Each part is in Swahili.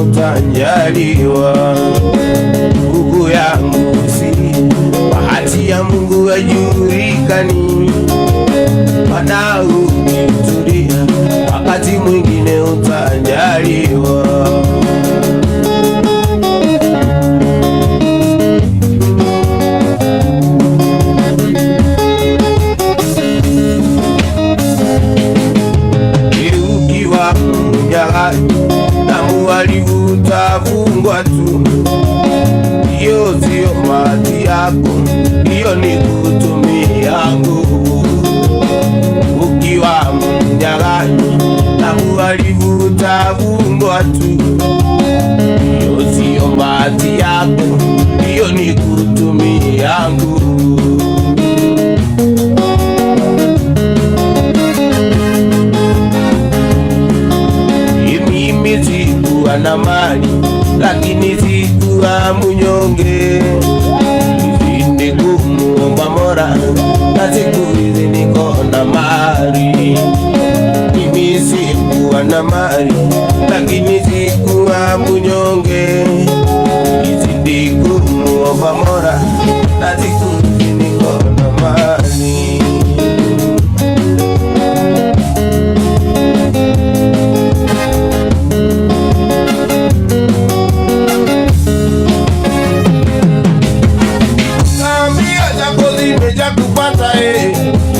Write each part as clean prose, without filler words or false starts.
utanjaliwa. Ndugu yangu, si bahati ya Mungu haijulikani, mana ukitulia wakati mwingine utanjaliwa. Ukiwa mjakazi na muhalifu utafungwa tu, hiyo sio bahati yako, hiyo ni kutumia nguvu. Ukiwa mjakazi na muhalifu utafungwa tu, hiyo sio bahati yako, hiyo ni kutumia nguvu. Mimi sikuwa na mali, lakini sikuwa mnyonge. Nizidi kumuomba Mola na siku hizi niko na mali. Mimi sikuwa na mali, lakini sikuwa mnyonge. Nizidi kumuomba Mola na siku hizi niko na mali.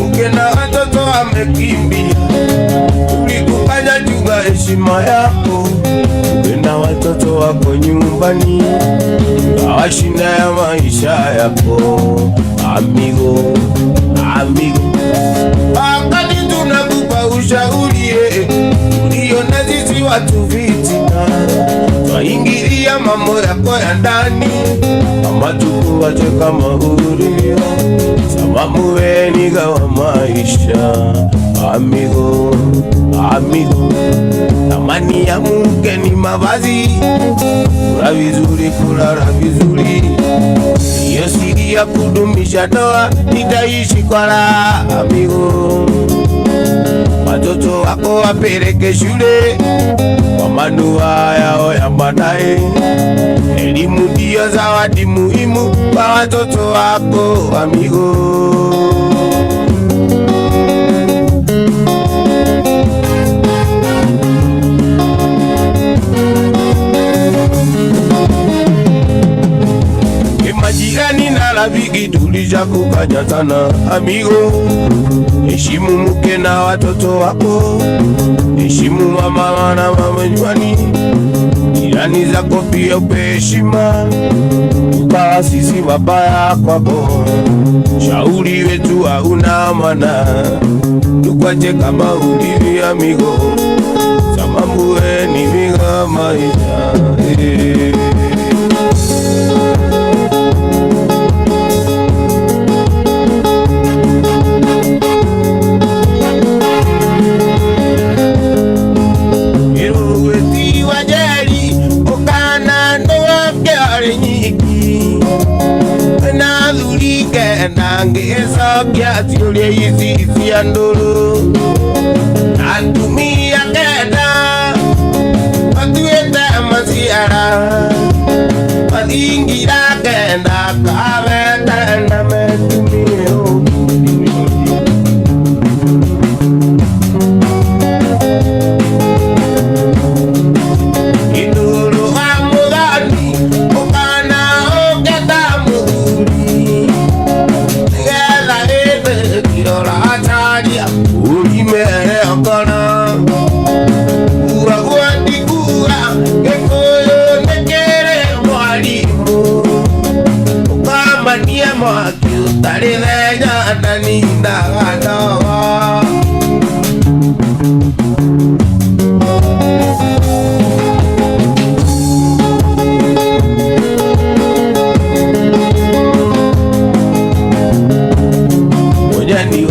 Mke na watoto wamekimbia, ulikufanya chunga heshima yako. Mke na watoto wako nyumbani, hawashinda ya maisha yako. Amigo, amigo, wakati tunakupa ushauri, uliona sisi watu fitina, twaingilia mambo yako ya ndani, ama tukuwache kama ulivyo, sababu wewe ni gawa maisha. Amigo, amigo, thamani ya mke ni mavazi, kula vizuri, kulala vizuri, hiyo siri ya kudumisha ndoa, nitaishi kwa raha. Amigo, watoto wako wapeleke shule kwa manufaa yao ya baadaye. Elimu ndio zawadi muhimu kwa watoto wako. Amigo, majirani na rafiki tulishakukaja sana. Amigo, heshimu mke na watoto wako, heshimu mama na mama nyumbani, jirani zako pia upe heshima, tukawa sisi wabaya kwako. Shauri wetu hauna maana, tukwache kama ulivyo. Amigo, sababu wewe ni miga maisha. Nangeza kiasi ule hizi ya nduru natumia keda watuenda maziara wazingira kenda kaweta na metumio.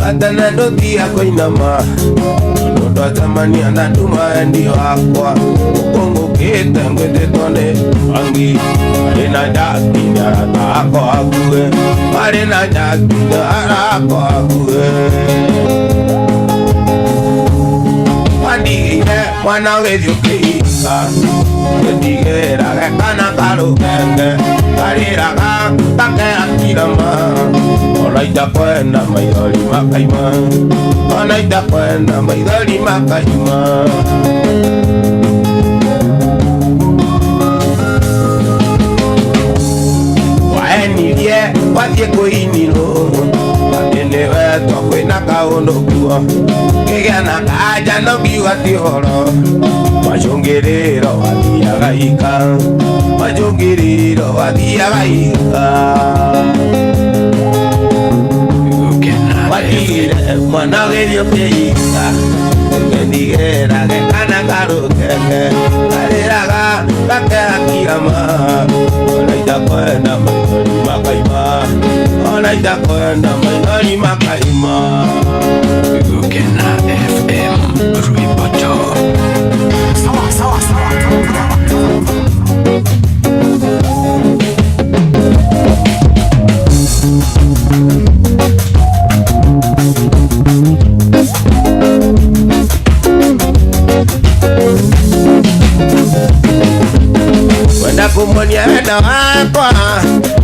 Atana ndoti yako inama, ndoto atamani anaduma ndio akwa. Kongo kete ngete tone angi, alena jaki nyara ako akue, alena jaki nyara ako akue. Wadi mwana wethiukika ndigera gekana karugenge kariraga kakeakirama ona itakwenda maithori makaima ona itakwenda maithori makaima waenirie wathie kuinirwo niwe twakwina kaundu kuo kigena kaja no kiuga ti horo macungiriro wathiaga ika macungiriro wathiaga ika wathire mwana wethiukika ndigera gekana karugenge kariraga gakeakirama ona itakwenda maithori makaima ona itakwenda maithori makaima Gukena FM Ruiboto Sawa wenda kumonia wenda wakwa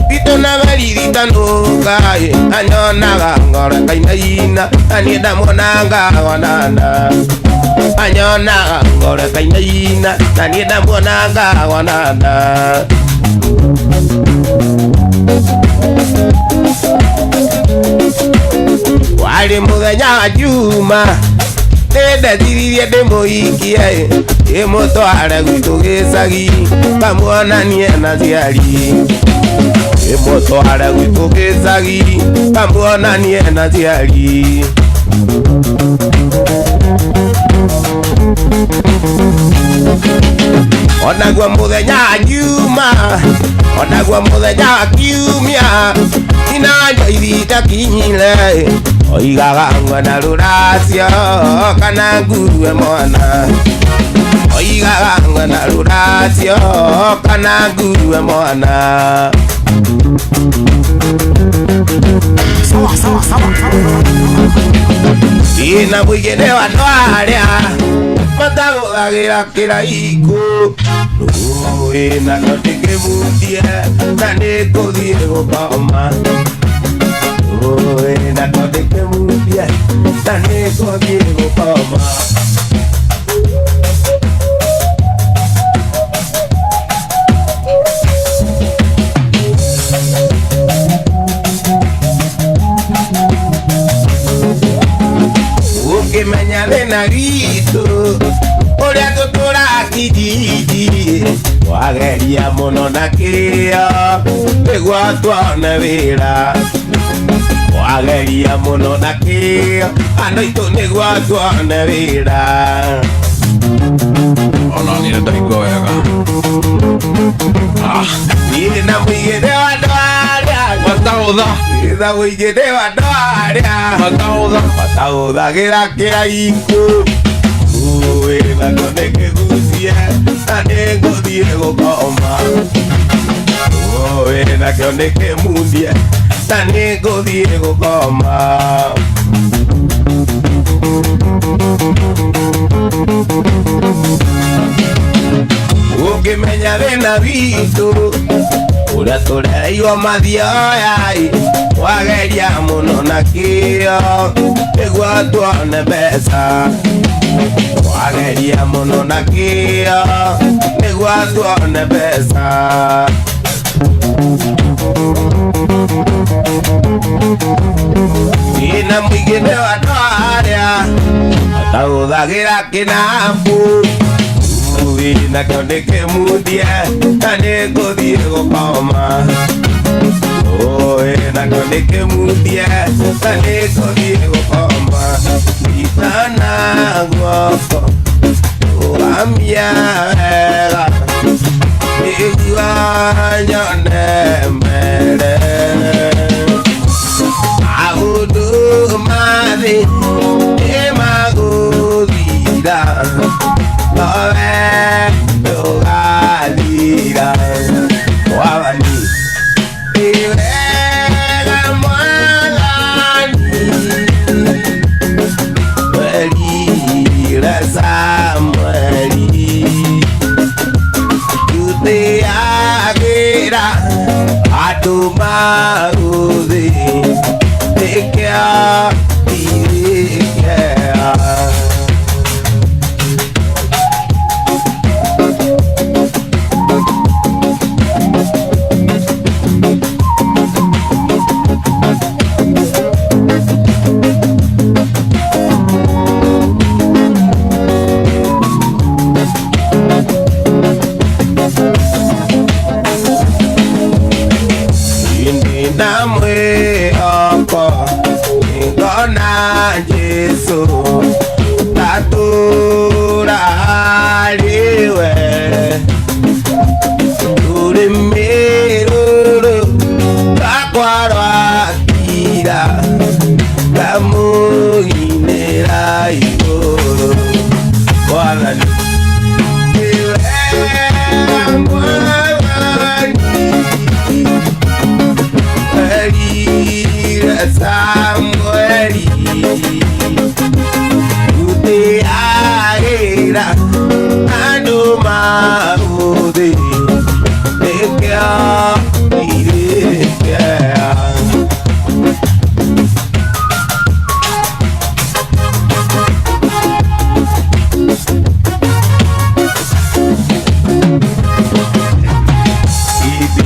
Pito na valirita nukai Anyonaga ngore kainaina Anienda monanga wananda Anyonaga ngore kainaina Anienda monanga wananda Wali muthenya wa juma ndethiririe ndimuhikie imutware gwitu gicagi kamuonanie na ciari imutware gwitu gicagi kamuonanie na ciari onaguo muthenya wa juma onaguo muthenya wa kiumia inanjo ihinda kinyire oigaga ng'ona ruracio kana ngue mwana oigaga ng'ona ruracio kana ngue mwana sawa ina mwigene wa ndwaria matagũthagĩra kĩraiko ĩna ndĩkĩmutie na nĩngũthiĩ gũkoma ĩna ndĩkĩmutie na nĩngũthiĩ gũkoma ũkĩmenya thĩna witũ ũrĩa tũtũraga kijiji wageria mũno na kĩrĩo nĩguo tuone wĩra wageria mũno na kĩrĩo andũ aitũ nĩguo tuone wĩra ona niĩ ndaigua wega niĩ na mũigĩre wa andũ arĩa mataũtha na mũigĩre wa andũ arĩa mataũthagĩra kĩraiko wĩna ndĩkĩgucie na nĩngũthiĩ gũkoma wĩnakĩo nĩkĩmundie na nĩngũthiĩ gũkoma ũngĩmenya thĩna witũ ũrĩa tũrereirwo mathioyai wageria mũno na kĩo nĩguo tuone mbeca wageria mũno na kĩo nĩguo tuone mbeca ina mũigĩne wa andũ arĩa mataũthagĩra kĩnambu nakĩo nĩkĩmundie na nĩngũthiĩ gũkoma nakĩo nĩkĩmundie na nĩngũthiĩ gũkoma itana guoko ũgamia wega nĩguo nyone mbere maũndũ mathĩ nĩmagũthira nowe ndũgathira wathani wega mwathani werire Samweli irekea. Namwe oko ngona Yesu tatura aliwe turi miruru kakwarwa kira kamuinera igoro wala Samuel, Ute Aira, Anuma Ude, Ekya, Ekya.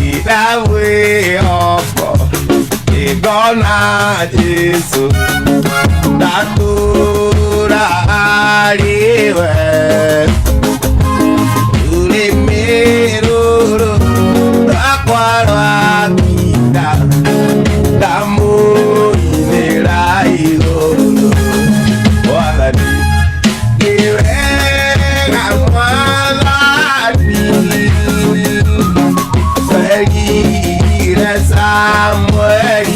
Ibidawe oko. Gona Yesu tatura aliwe ule miruru takwarwa kita kamu inera igoro wala ni iwe kamwalani Segire Samuel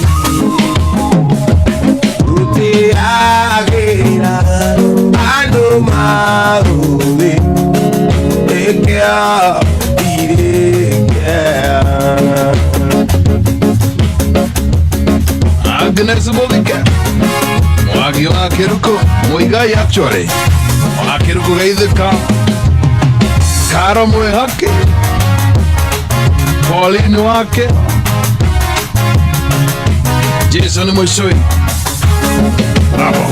Maruwe, ekya, Agnes Bolika, Mwagi wa Kiruko, Mwigai actually, wa Kiruko gaithika, Karo mwe hake, Pauline wake, Jason Mwishoi, bravo.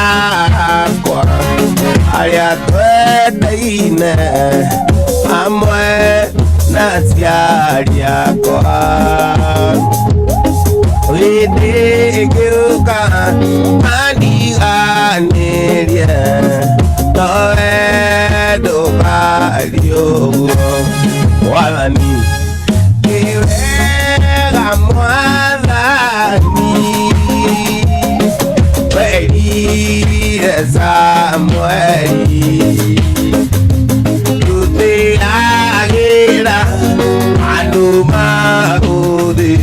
Aratakwa aria tweteine amwe na ciari akwa wĩndĩngĩũka mandiganĩrie nowe ndũkari ũguo Mwathani nĩwega Mwathani Samuel Tuteagira Anuma Ode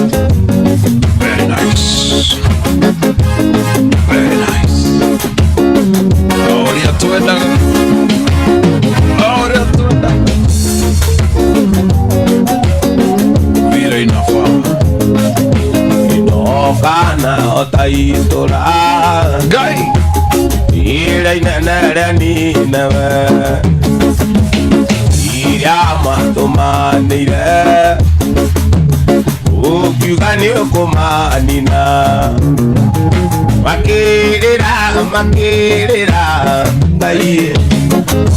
Very nice. Very nice. Ahora tuenda. Ahora tuenda. Mira inafa. Inokana otaitora. Gai. Ira inanara ninawe. Matumanire ukiuga ni ukumanina makirira Ngai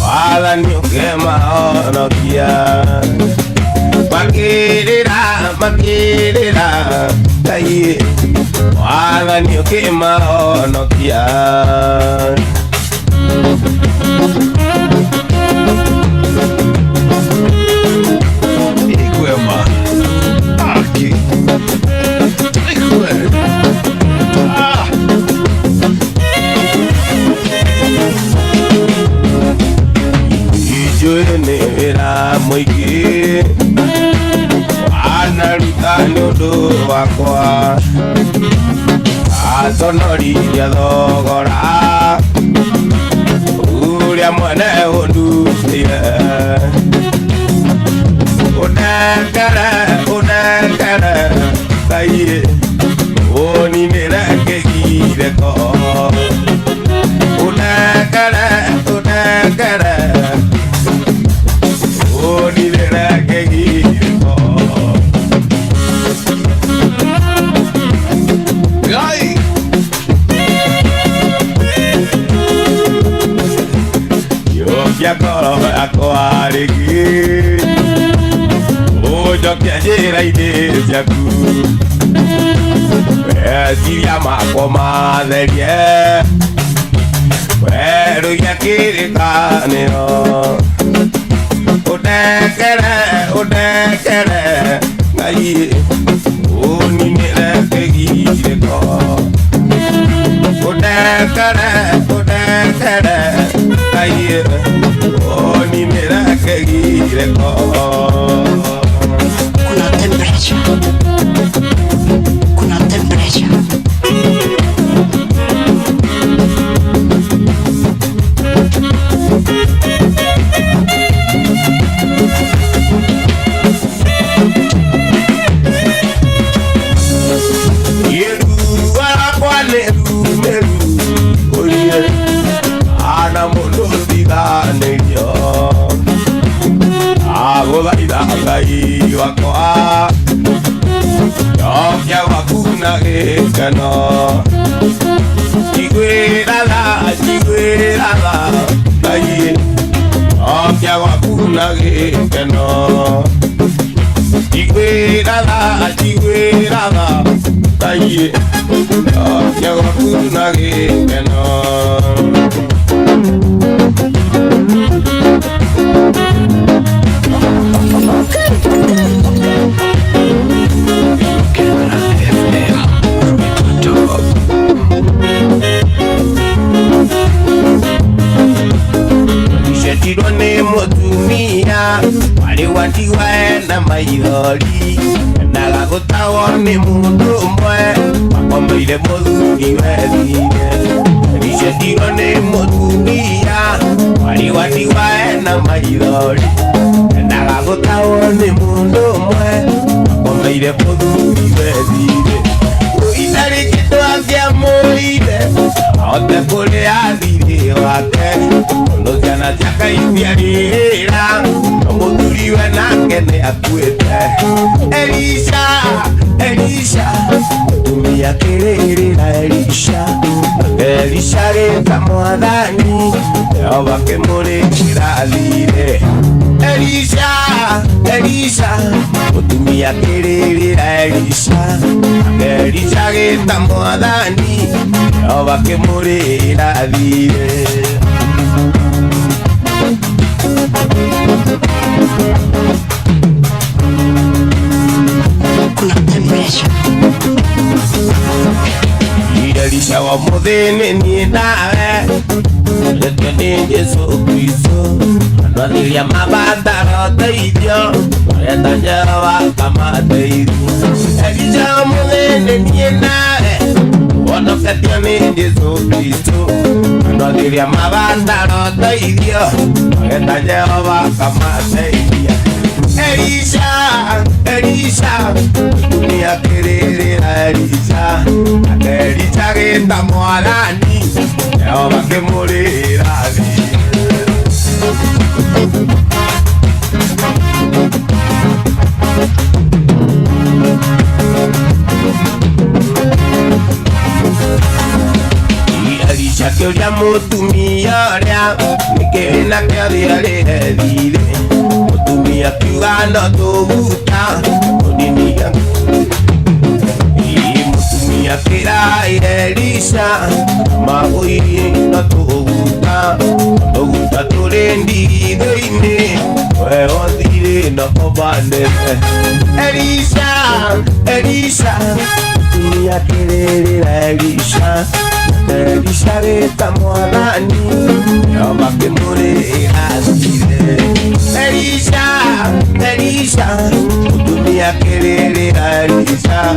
wathani ukemahonokia makirira Ngai wathani ukemahonokia Wĩra mũingĩ wanaruta nĩ ũndũ wakwa atonoria thogora ũrĩa mwene ũndutĩire ũnengere Ngai ũninĩre kĩgirĩko ũnengere Akoarigi Ojo kiajira ide yaku Siria makoma derie Pero ya kiri kaneo Odekere Ngai Oni nire kegire ko Odekere Ngai Oni nire kegire ko Kuna temperature Ngai wakwa Yokia wakuna gekano Chigwirala Ngai Yokia wakuna gekano Chigwirala Ngai Yokia wakuna gekano Nishetione motumia wale watiwa na maidoli na gutawone mundu mwe makombe ile mothuri wedine Nishetione motumia wale watiwa na maidoli na gutawone mundu mwe makombe ile mothuri wedine Itari kitwa moide Ote kule adhiri wake Luciana chaka ipiarira Muturiwe na kene akuete Elisha Tumia kirira Elisha reta mwadani Yehova kemure kiralire Elisha Utumia kirira Elisha reta mwadani Yehova kemure kiralire Kuna temperature Elisha wa muthini ni nawe Letwe ni Jesu Kristo Andwathiria mabataro teithio Mareta Jehova kama teithio Elisha wa muthini ni nawe Ondoketio ni Jesu Kristo Andwathiria mabataro teithio Mareta Jehova kama teithio Elisha Dunia kirira Elisha geta mwadani Yehova kemurira Elisha kioria mutumia ria nikena kiathiare thire Mutumia kiuga no tuguta Oninia Mutumia kira Elisha Magui no tuguta Tuguta turendi thini We othire no obane Elisha Mutumia kirira Elisha reta mwadani Yehova kemurira thire Elisha Mutumia kirira Elisha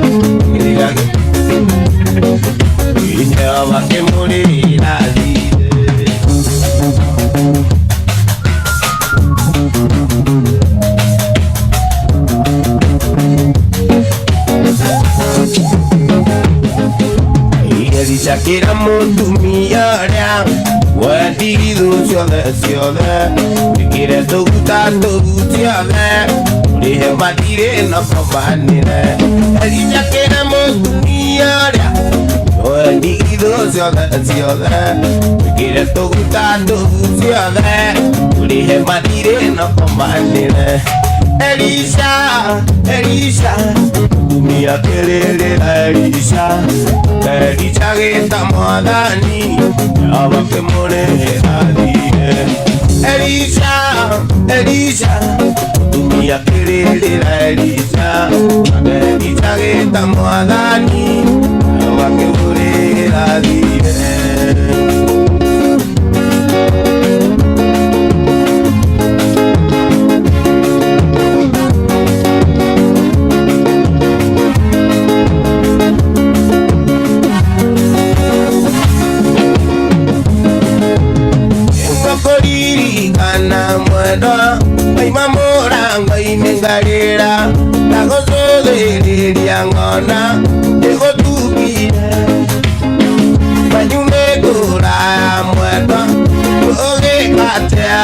Yehova kemurira thire Elisha kira mutumia ria Wendigithu ciothe Nikire tuguta ciothe Urihe matire no komanire Elisha kira mutumia ria Wendigithu ciothe wĩkĩre tũgutandu ciothe ũrĩhe mathirĩ na komanĩre Elisha, Elisha Tumia kĩrĩrĩra Elisha Elisha gĩta mwathani Yaba kĩmũrĩra thire Elisha, Elisha Tumia kĩrĩrĩra Elisha Elisha gĩta mwathani Yaba kĩmũrĩra thire Ngarĩra ndagũcũthĩrĩria ng'ona ndĩgũtukire manyume ngũraya mwendwa ũgĩkatea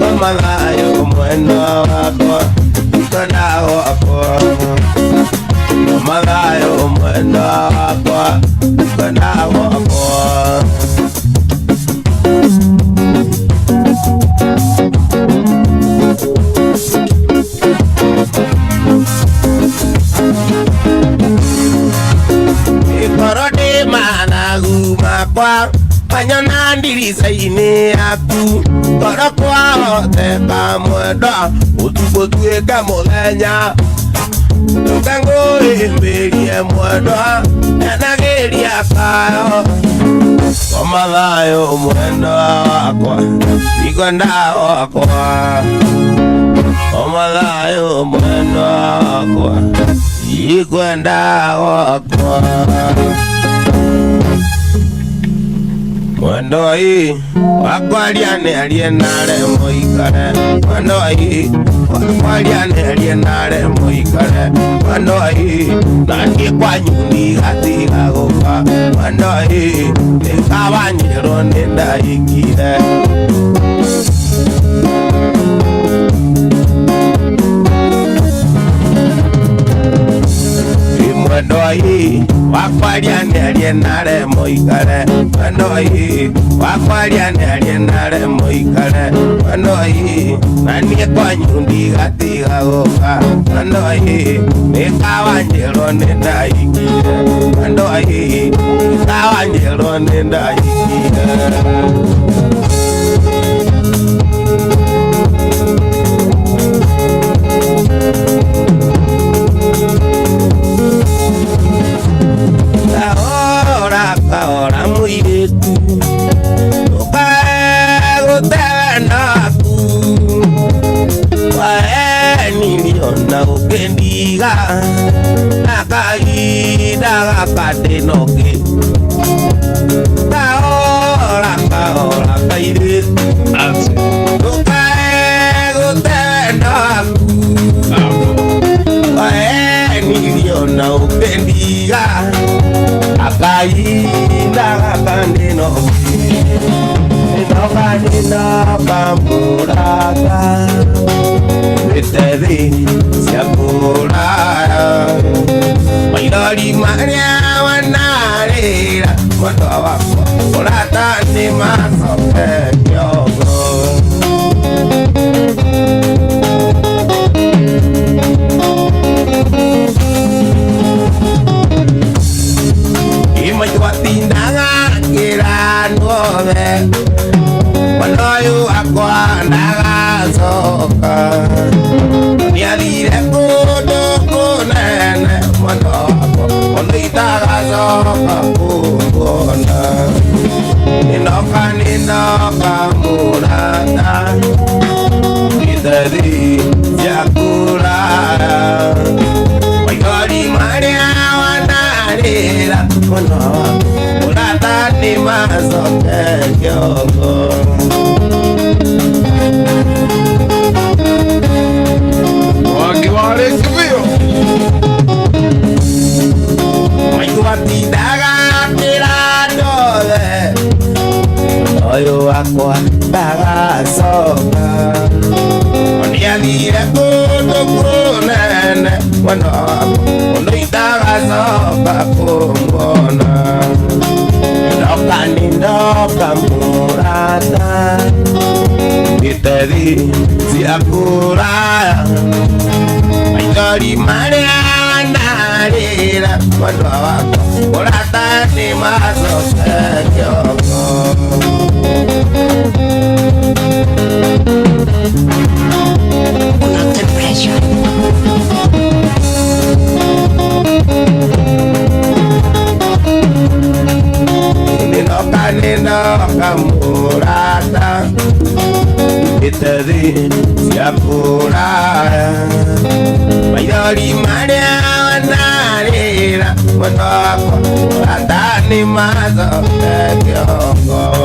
omathayũ mwendwa wakwa ikona gwakwa omathayũ mwendwa wakwa ikona gwakwa Panyana ndirica-inĩ yaku ngoro kwahoteka mwendwa ũtũgũtuĩka mũthenya ndũka ngũrĩmbĩrie mwendwa enagĩria kayo omathayũ mwendwa wakwa ikwenda wakwa omathayũ mwendwa wakwa ikwenda wakwa Mwendoi wakwariane alienare moikare Mwendoi wakwariane alienare moikare Mwendoi nani kwa nyundi gatiga gũka Mwendoi nikawanyĩrwo nĩ ndaikire Mwendoi wakwariane alienare moikare Mwendoi wakwariane alienare moikare Mwendoi nani kwa nyundi gatiga gũka Mwendoi nikawanyĩrwo nĩ ndaikire Mwendoi nikawanyĩrwo nĩ ndaikire Kahora mũirĩtu ndũkae gũtega naku waenirio na gũkĩndiga na kahinda gaka ndĩnoge kahora kahora kairĩtu ndũkae gũtega naku waenirio na gũkĩndiga akainda gakandino inokanina muraka vitethi cia kuraya maithori marĩa wanarĩra mwendwa wakwa ũrata nĩ macoke kĩongo Watindaga ngĩranũothe Mwendwa wakwa ndagacoka nĩathire kũndũ kũnene Mwendwa wakwa ũndũ itagacoka kũmuona nĩnoka mũrata ithethi cia kuraya maithori marĩa wanarĩra Mwendwa wakwa ũrata nĩ macoke kĩongo Wangi warĩki biũ maitũ watindaga kĩrandothe ũyũ wakwa ndagacoka nĩathire kũndũ kũnene Mwendwa wakwa ũndũ itagacoka kũmuona kamurata Itedi siakura Maidori maria narira Mwendo wako Murata ni maso sekyoko Una temperature. Ninoka murata Itedi siakura Maidori maria narira Mwendo wako Murata ni maso sekyoko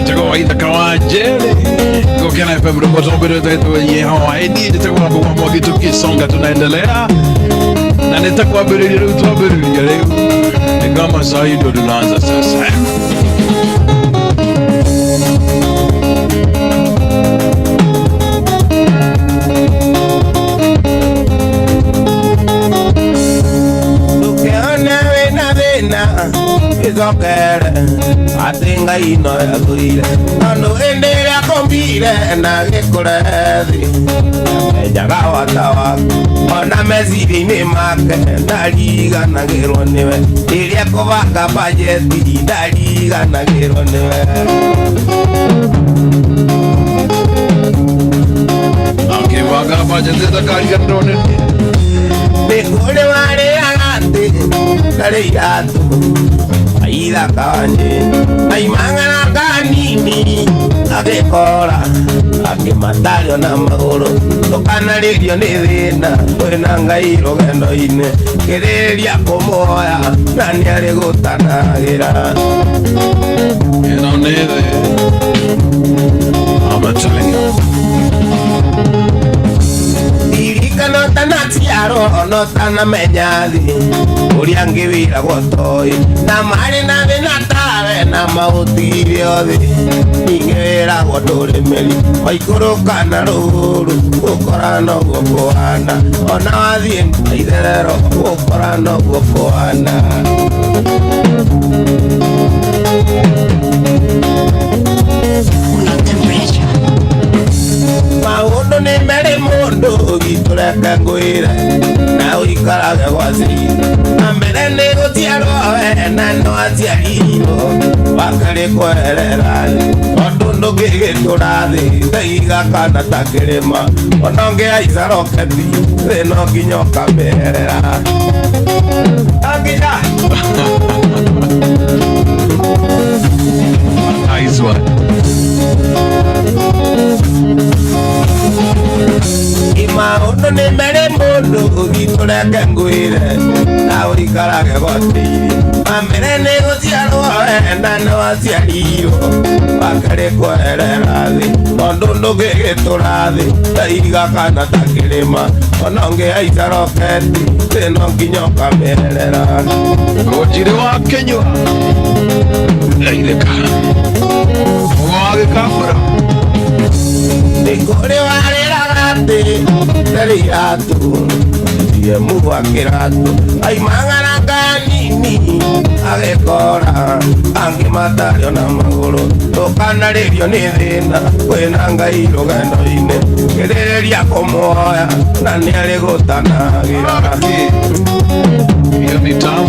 Itakuwa itakawa jele Kokena FM rumbo zombiro zetu yeho Edi itakuwa kwa mwagi tukisonga tunaendelea Na nitakuwa birili rutuwa birili ya leo Ni kama sahido tunaanza sasa Izokere atinga ino ya kuire Nando endere akombire na gikurethi Mejaga watawa Ona meziri ni make Ndariga na giro niwe Iria kubaka bajeti Ndariga na giro niwe Akiwaga bajeti Ndariga ndone Nikule wale agante Kare yatu Aida kanye Aimangana kanini Agekora Akimatario na magoro Tokana lirio ni dhina Kwena ngairo gendo ine Kereria kumoya Nani aligutanagira Ino nede I'm telling you no tanatiaro no tanamenyathi uria ngivira gwotoi na mari na vinatawe na mautiri othe ingivira gwoturimeri waikuruka na ruguru ukora no gukuhana ona wathie itherero ukora no gukuhana Una temperature. Maundu ni mbere mundu gitureka ngwira na uikarage gwaciri na mbere ni gutiarwo we na no aciarirwo wakari kwerera tondu ndugigiturathi thaiga kana ta kirima ona ungiaica roketi thi no nginya ukamerera anginya Nice one Maundu ni mbere mundu gitureke ngwire na uikarage gwotiri na mbere ni guciarwo we na no aciarirwo wakari kwerera thi tondu ndugigiturathi thaiga kana ta kirima ona ungiaica roketi thi no nginya ukamerera Ojire wa Kenya Laileka Mwage kamera Nikuri warira gati Teri atu Tie muwa kiratu Aimangana kanini Agekora Angi matario na maguru Tokana lirio ni thina Kwena ngairo gendo ine Kereria kumoya Nani aligutanagira Hiyo ni tamu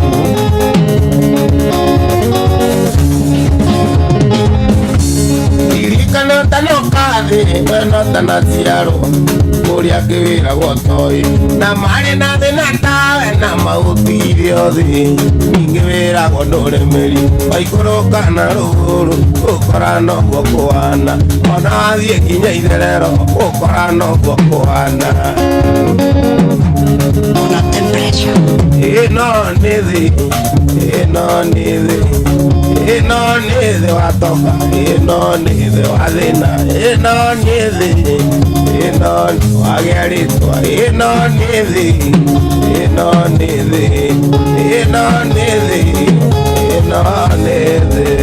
Irikano tanokathi Weno tanatiaro Kuria kivira gwotoi Na mari na thina tawe Na mautiri othi Ingivira gwoturimeri Waikuruka na ruguru Ukora no gukuhana Ona wathie kinya itherero Ukora no gukuhana Una temperature. Ino nithi Ino nithi Ino nithi watoka Ino nithi wathina Ino nithi Ino wageritwa Ino nithi Ino nithi Ino nithi Ino nithi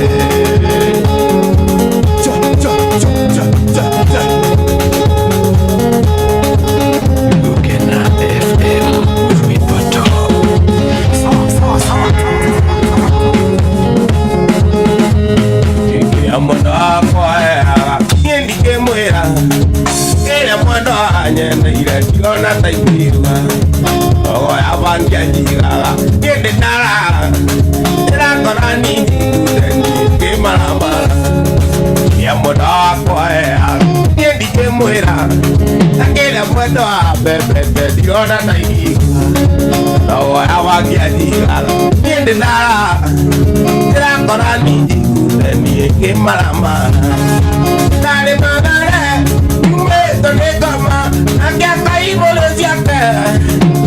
wangiajigaga Yende nara Ira kona nini kudeni Kimaramara Ya moda kwa ea Yendi kemwera Nakele mwendo wa bebe Diona na ikiwa Nawa ya wangiajigaga Yende nara Ira kona nini kudeni Kimaramara Nare magare Yume tone kama Nakia kaibo leziake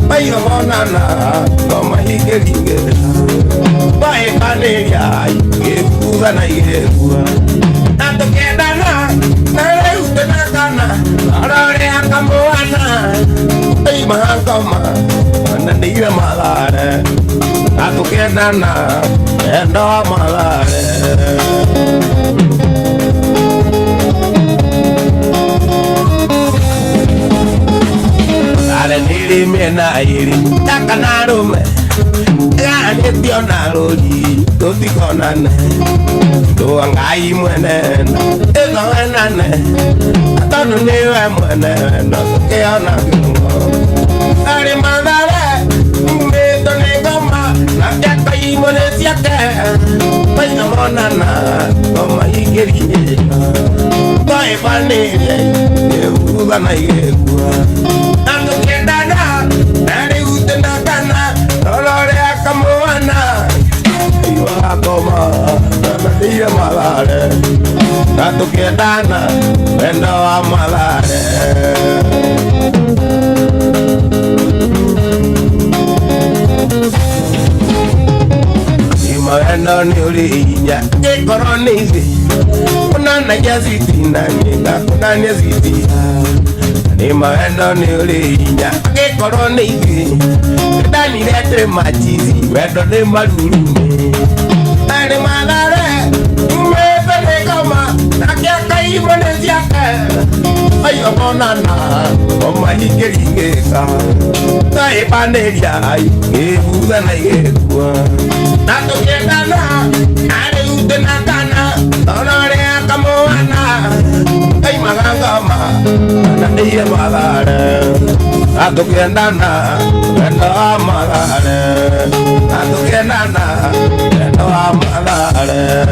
Bayo monana Koma hige hige Bae kaneria Ikuga na igekua Nato kedana Nare utenakana Arore akamoana Ay mahakama Nanira malare Nato kedana Endo malare Ale nili mena iri Takanarume Gane tiona loli Toti konane Doa ngai mwenena Ego wenane Atonu niwe mwenena Keona kilungo Ale mandare Meto negoma Nakiaka imone siake Paina monana Koma higeri Koe paneria Euga na igekua Nando kendana Nari utendakana Olore akamoana Iwa akoma Nanadiya malare Nando kendana Wendo wa malare Wendo ni uliinya Kikoronizi Kunana jaziti Naniga kunanya ziti Nima wendo ni uliinya Kikoronizi Kedani lete machizi Wendo ni malurume Nani malare Umepele kama Nakiaka imone siake Ayo monana Oma higeringeka Tae paneria Ebuga na igekua Nato kendana Nare utenakana Onore akamoana Ay magangama Nandiya malare Nato kendana Wendo malare Nato kendana Wendo malare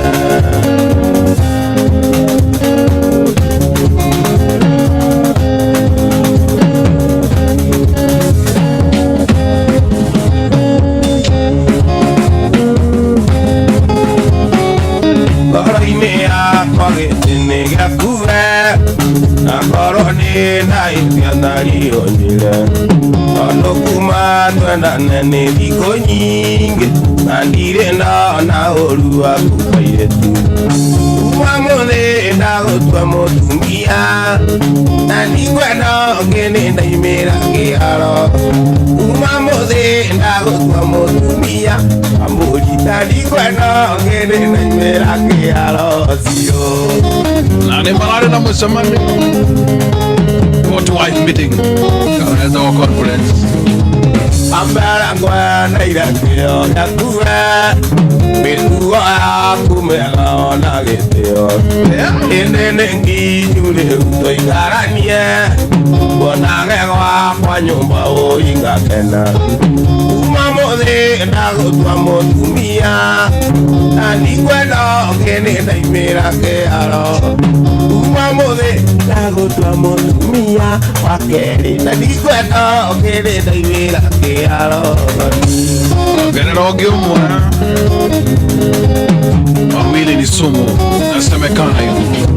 Na itiandari onile Onokuma Nwenda nene Diko nyingi Nandire na orua kukayetu Umamone na otwa motungia Nandikwe na ogene na imera kearo Umamone na otwa motungia Amori nandikwe na ogene na imera kearo Sio Nani malare na musamani What wife meeting As our conference Ambara ngwa na irakio Nakura Milua kumela ona geteo Ene nengi nyule uto ikaranie Bonagegwa kwa nyumba o inga kena Umamode ndagotwa motumia Nani kwenda kene na imera ke aro Umamode ndagotwa motumia Wakere nani kwenda kene na imera ke aro General Gilmore Wawili ni sumu Nasemekana hiyo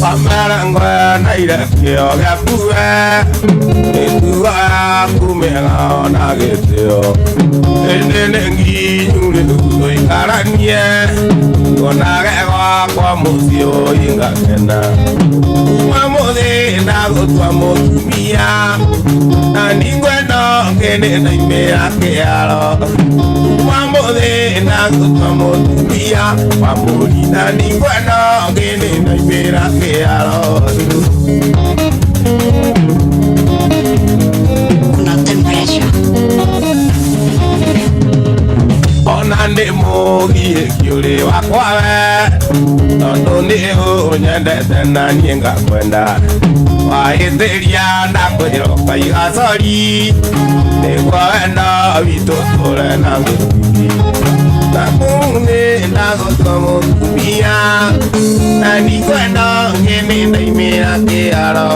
Pamarangwa na irakio gakue Etua kumela na geteo Ene nengi nyule uto ikaranie Konagegwa kwa musio inga kena Umamode ndagotwa motumia Nani kwenda kene na imera kearo Umamode ndagotwa motumia Mamuri nani kwenda kene na imera kearo Kuna temperature. Onande mogi ekiore wakwawe Nondo ni wendete na niĩ ngakwenda wahĩtĩria ndakwĩroka igasori nĩguo wenda witũ tũre na gĩkundi na kũnĩ ndagũtua mũtumia na ndikwenda ngĩnĩ ndaimĩra kĩaro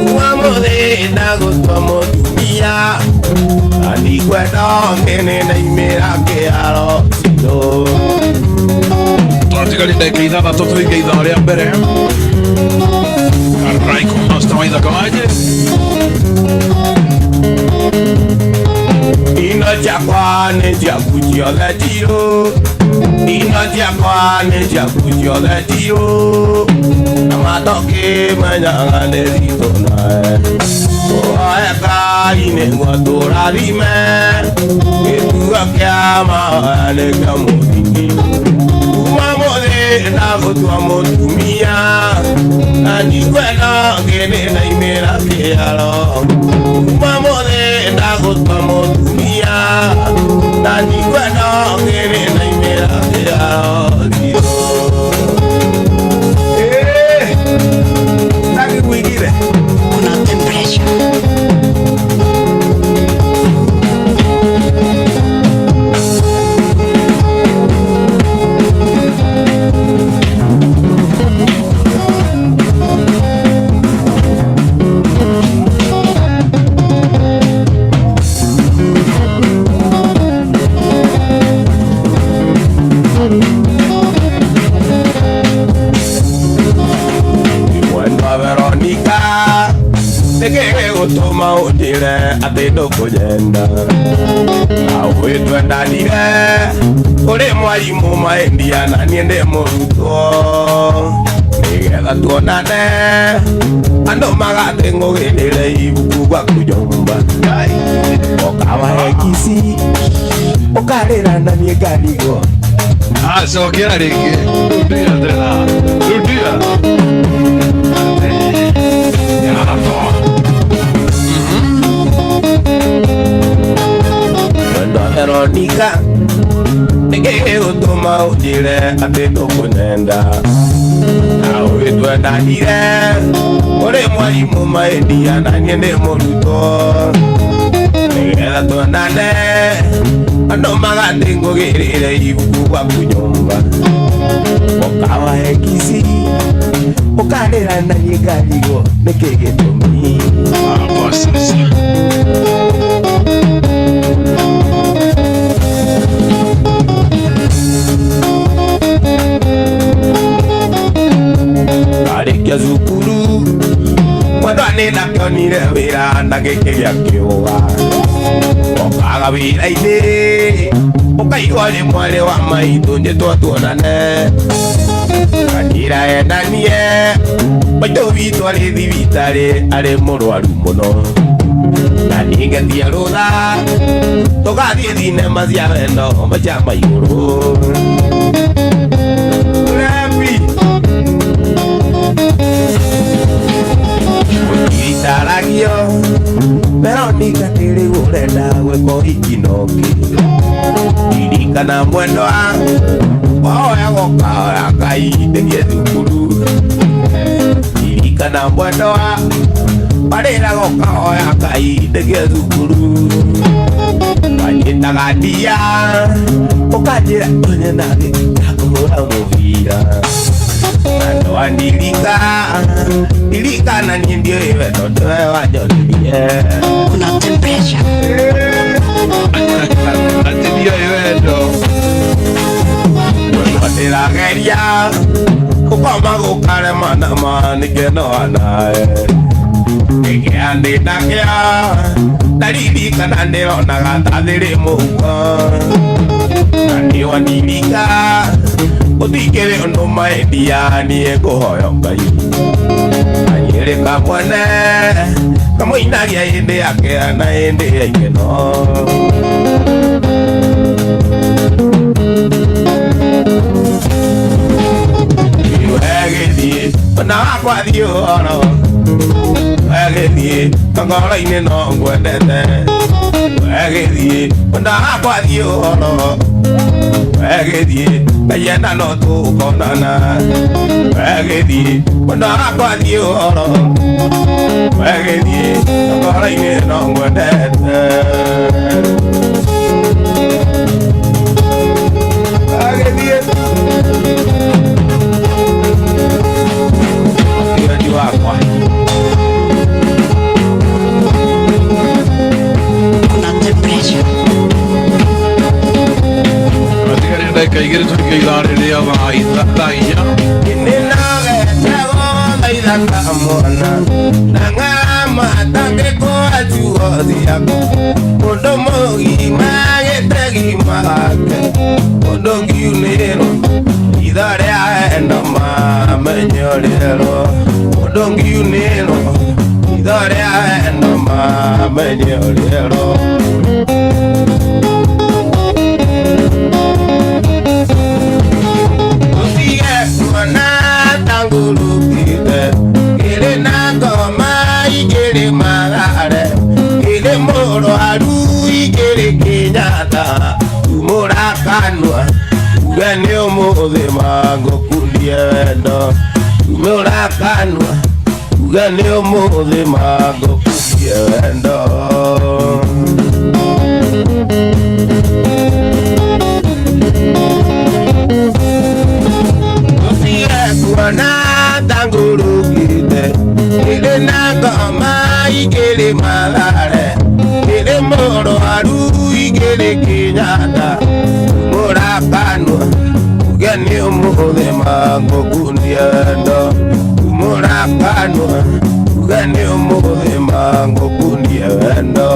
kuma mũthĩ ndagũtua mũtumia na ndikwenda ngĩnĩ ndaimĩra kĩaro citũ Twatigari ndagĩka ithathatũ tũige ithaa rĩa mbere. Raiko Master Maitha Kamaje. Ino ciakwa nĩ ciaku ciothe tirũ ino ciakwa nĩ ciaku ciothe tirũ na matokĩmenyaga nĩ ritũ nawe tũhoe Ngai nĩguo tũrathime gĩtugo kĩa mahoya nĩ kĩa mũthingi kuma mũthĩ ndagũtua mũtumia na ndikwenda ngĩnĩ ndaimĩra kĩaro kuma mũthĩ ndagũtua mũtumia na ndikwenda ngĩnĩ ndaimĩra kĩaro ndagĩkũigire Una temperature. gũtũma ũnjĩre atĩ ndũkũnyenda na ũgĩtwendanire ũrĩ mwarimũ maendia na niĩ ndĩ mũrutwo nĩgetha tuonane andũ magatĩng'ũgĩrĩre ibuku gwaku nyũmba ũkawahe kisi ũkarĩra na niĩ ngarigwo Cokera rĩngĩ rudia tena rudia Veronica nĩgĩgũtũma ũnjĩre atĩ ndũkũnyenda na ũgĩtwendanire ũrĩ mwarimũ maendia na niĩ ndĩ mũrutwo nĩgetha tuonane andũ magatĩng'ũgĩrĩre ibuku gwaku nyũmba ũkawahe kisi ũkarĩra na niĩ ngarigwo nĩkĩ gĩtũmi Arĩkia cukuru mwendwa nĩndakĩonire wĩra na gĩkĩgĩa kĩũga ũkaga wĩra-inĩ ũkaigua rĩ mwarĩ wa maitũ njĩtwo tuonane kanjĩra endanie maitũ witũ arĩ thibitarĩ arĩ mũrwaru mũno na niĩ ngĩthiĩ rũtha tũgathiĩ thinema cia wendo cia maigũrũ Taragio Veronica tĩrĩ ũrenda gwĩka ũhiki-noki ririkana mwendwa wahoya gokahoya Ngai ndĩthiĩ thukuru ririkana mwendwa warĩra gokahoya Ngai ndĩthiĩ thukuru wanyitaga ndia ũkanjĩra tũnyenage ndakũhũra mũbira andũ andirika na niĩ ndiũĩ wendo nĩwe wanjonirie Una temperature. ati ndiũĩ wendo ndĩrageria gũkoma gũkarema nama nĩngenoa nawe nĩkĩandĩta kĩa ndaririkana ndĩronaga ta thĩrĩ mũhuko na nĩ wandirika ũthikĩrĩ ũndũ maendia niĩ ngũhoya Ngai anyĩrĩka mwene kamũinagia hĩndĩ ya kĩeha na hĩndĩ ya ikeno wegĩthiĩ ona wakwa thiĩ ũhoro wegĩthiĩ ngoro-inĩ no ngwendete wegethie ndakwathie horo wegethie kayenda no tukonana wegethie ndakwathie horo wegethie ngora-inĩ no ngwendete wegethie wendi wakwa kaigere tukigare ria vaithaia ninagetago thaithakamona nang'ama tangĩko ajuothiaku mũndũ mũgima gĩtegima gake mũndũ ngiunĩrwo itha rĩa endo mamenyo rĩerwo mũndũ ngiunĩrwo itha rĩa endo mamenyo rĩerwo tangurukite kiri na ngoma igiri magare kiri mũrwaru igiri Kenyatta tumũra kanua uge nĩ ũmũthĩ mangũkundie wendo tumũra kanua uge nĩ ũmũthĩ mangũkundie wendo kuona tangurukite kiri na ngoma igiri magare kiri mũrwaru igiri Kenyatta tumũra kanua uge nĩ ũmũthĩ mangũkundie wendo tumũra kanua uge nĩ ũmũthĩ mangũkundie wendo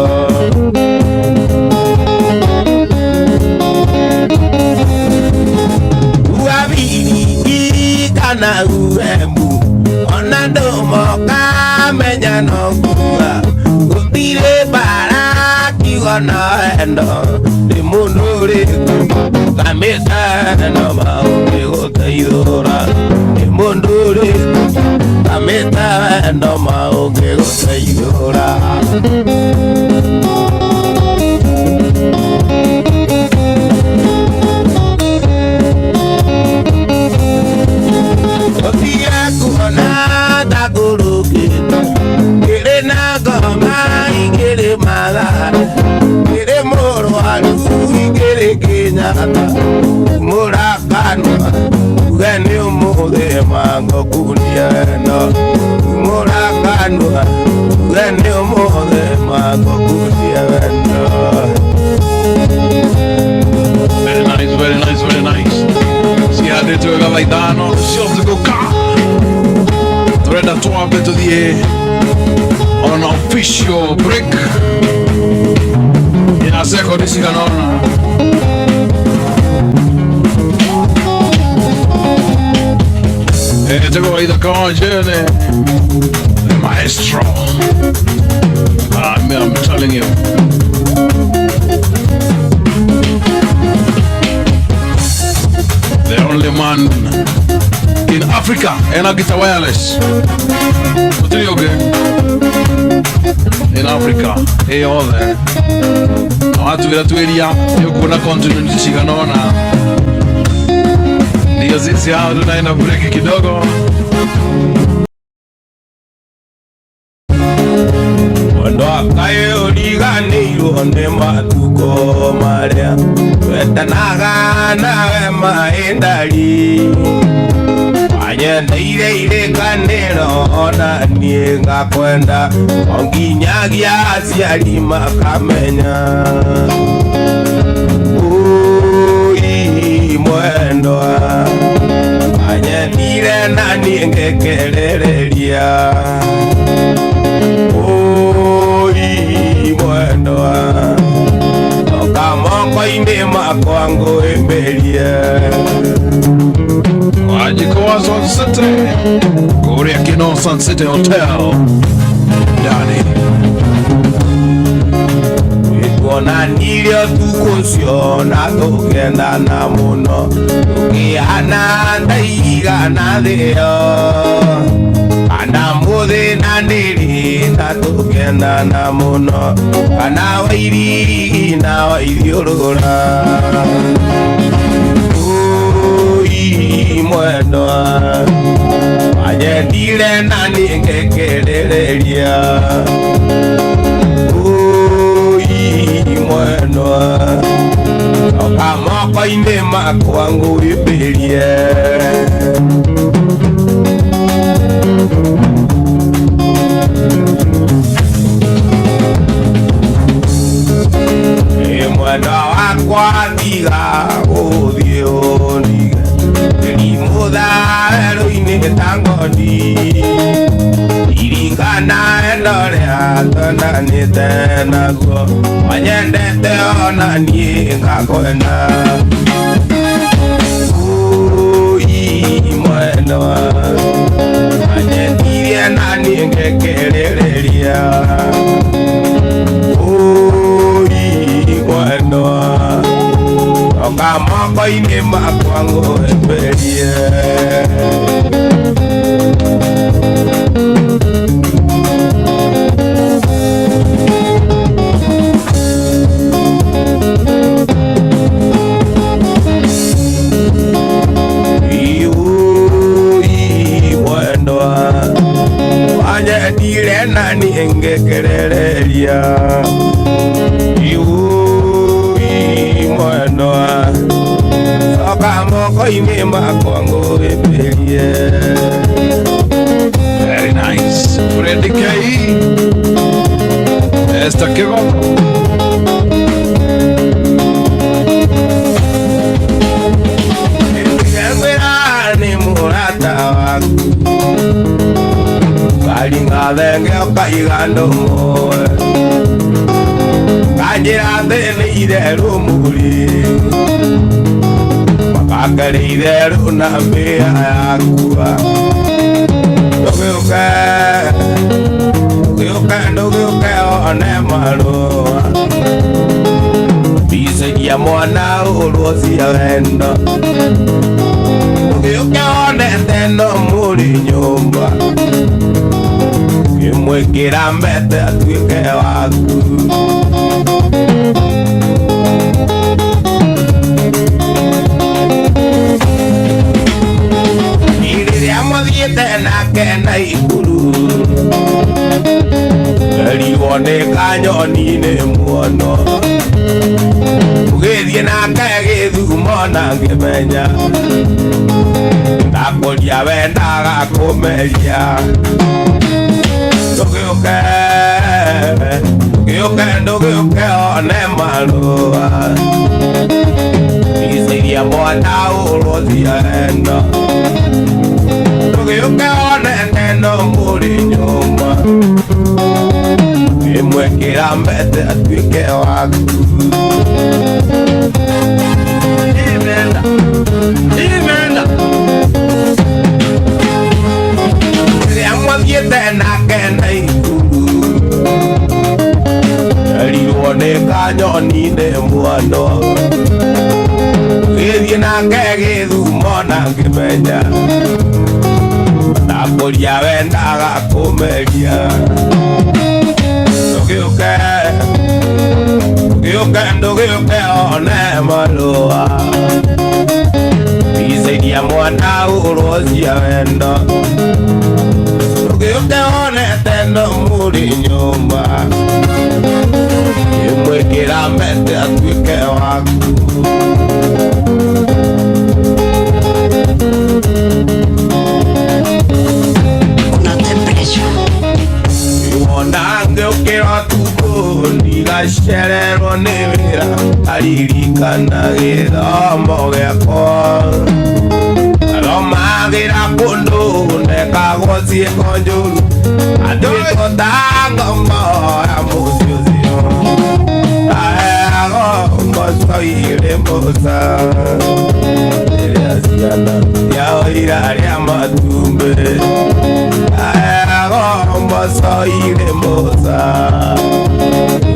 kana uembu ona ndomoka menya no kuga gutire bara kigona endo ni mundu riku kameta no maungi guteithura ni mundu riku kameta no maungi guteithura kiri na ngoma igiri magare kiri mũrwaru igiri Kenyatta tumũra kanua uge nĩ ũmũthĩ mangũkundie wendo tumũra kanua uge nĩ ũmũthĩ mangũkundie wendo. Very nice, very nice, very nice. Siadete gavaitano siote kuka Reda tuape to the on an official break. In a second, this is gonna take away the journey. The maestro. I'm telling you. The only man in Africa and I get a wireless. What are you okay? In Africa, hey all there. Watu vila tuelia, kuna continent shikanona. Ndio sisi hao tunaenda break kidogo. Kaye oliganirwo nĩ matuko marĩa wetanaga nawe maĩndari wanyendeire irĩkanĩro ona niĩ ngakwenda o nginyagia aciari makamenya ui mwendwa wanyendire na niĩ ngĩkĩrĩrĩria mwendwa oka moko-inĩ makwa ngũĩmbĩrie Wajikoa Sun City kũrĩa Kino Sun City Hotel ndani tuonanirie ũtukũ ũcio na tũkendana mũno tũkĩhana ndaiga na thĩyo kana Mode nandiri na tukenda na muno kana wairi na wairi urura ui mwendo ajendile nani ngekerereria ui mwendo okamoko ine makwangu iberie mwendo wakwa thiga uthio niga ni mutharu-ini tangoni iringana endorea tonanite naguo wanyendete ona nie ngakwenda ui mwendo wanyendire nani ngekerereria okamoko ine makwangu eberie mwendo wanyendire nani ngekerereria mwendo okamoko ine makwangu eberie. Very nice. Freddy K. Esta que vamos. Ni murata waku kalinga thenge okaigando moe kanjira thene itheru muri makakere itheru na mbia yakua ndugiuke one marua bicagia mwana urucia wendo ndugiuke one theno muri nyumba kimwikira mbete atuike waku iriria muthiite nake na iguru erirwo ni kanyoni ni muono ugithie nake githumo na ngimenya ndakuria wendaga kumeria ndugiuke one marua iciria mwana urucia wendo ndugiuke one theno muri nyumba imwikira mbete atuike waku imenda ria mwathiete nake na iguru erirwo ni kanyoni ni muono githie nake githumo na ngimenya ndakuria wendaga kumeria ndugiuke one marua iciria mwana urucia wendo ndugiuke one theno muri nyumba imwikira mbete atuike waku Kuna temperature. iwonange ukira tuko ndigacererwo ni wira aririkana githomo giakwa aromagira kundu ndekagwo ciiko njuru andu ikotangomo ya muci ucio aeago mbocoire mboca iria ciana ciao iraria matumbi aeago mbocoire mboca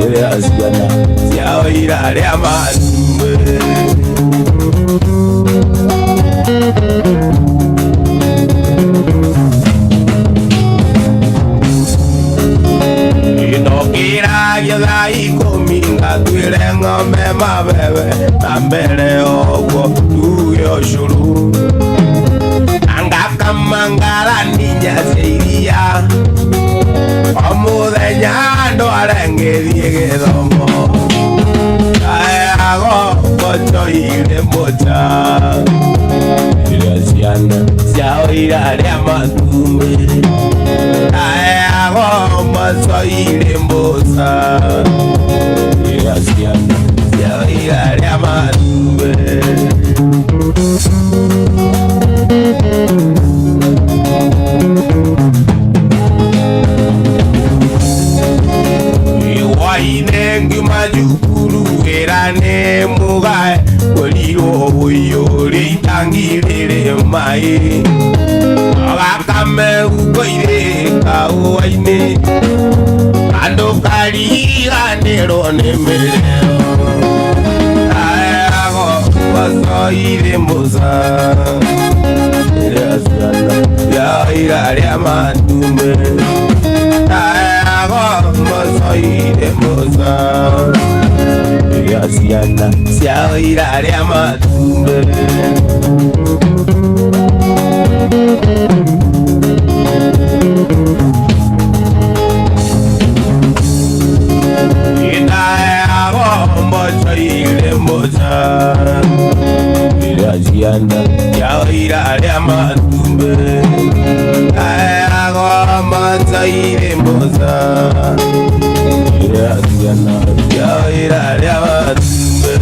iria ciana ciao iraria matumbi ng'ombe mabebe na mbere oguo tuge ucuru angakamangara ninya cia iria o muthenya andu arengithie githomo ago mochoire mocha iria ciana ciao iraria matumbi ago mochoire mocha iria ciana ciao iraria matumbi Wainengi majukuru erane mugae Koliro uyo ritangirire mai Wakame ukoire kawaine Ando kariga nero nemereo Ayago wasoire moza Irasiana ya irari amatumbe Mosoire moza Yasiana Siao irari amatumbe Inae ago mosoire moza Yasiana Siao irari amatumbe Ago mosoire moza Yasiana Siao irari amatumbe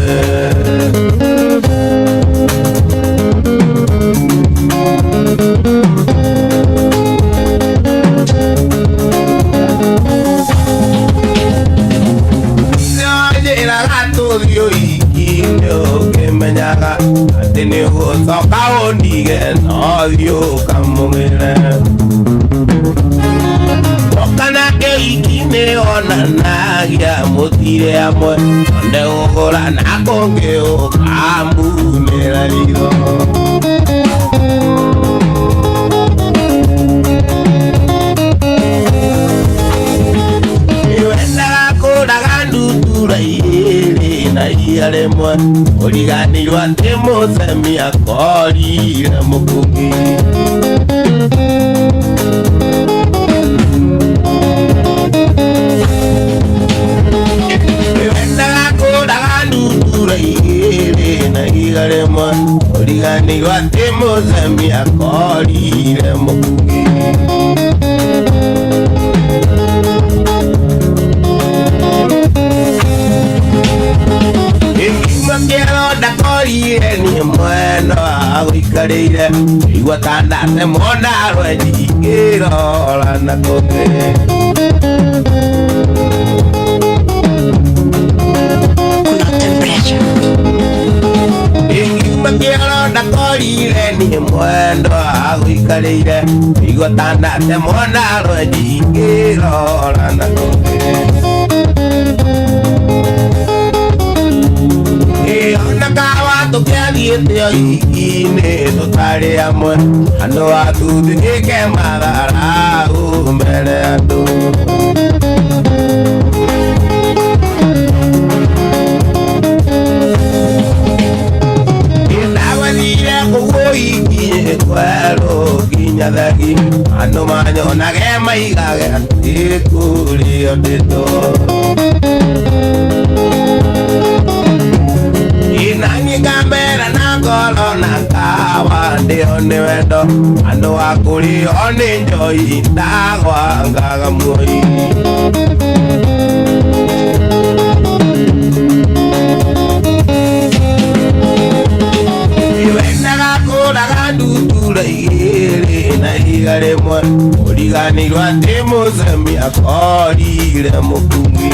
Dio ikino kemenyaga atene hosoka ondige no dio kamungere okana ke ikine onanagia mutire amwe onde ugora nakonge okamumera lido Lemwa oliganirwa ntemozamia kolira mukugi Wenda kodaga ndutura ire na igaremwa oliganirwa ntemozamia kolira mukugi Quiero da corire ni mweno aguikarire igua tandate mona rweji kirola na koke Una temperature. Quiero da corire ni mweno aguikarire igua tandate mona rweji kirola na koke Onakawa tokia diete ikine totare amwe Ando atu dike madara umere ando Inawa dire kugo ikine kwelo kinyadagi Ando manyo nagema igage Ikuli odito Inanyi kamera na golo na kawa Ndio ni wendo Ando wakuli oni njoi Ndagwa ngaga mwoi Iwenda kakula kandutura igere na igare mwa Oliganirwa temozami akolire mukungi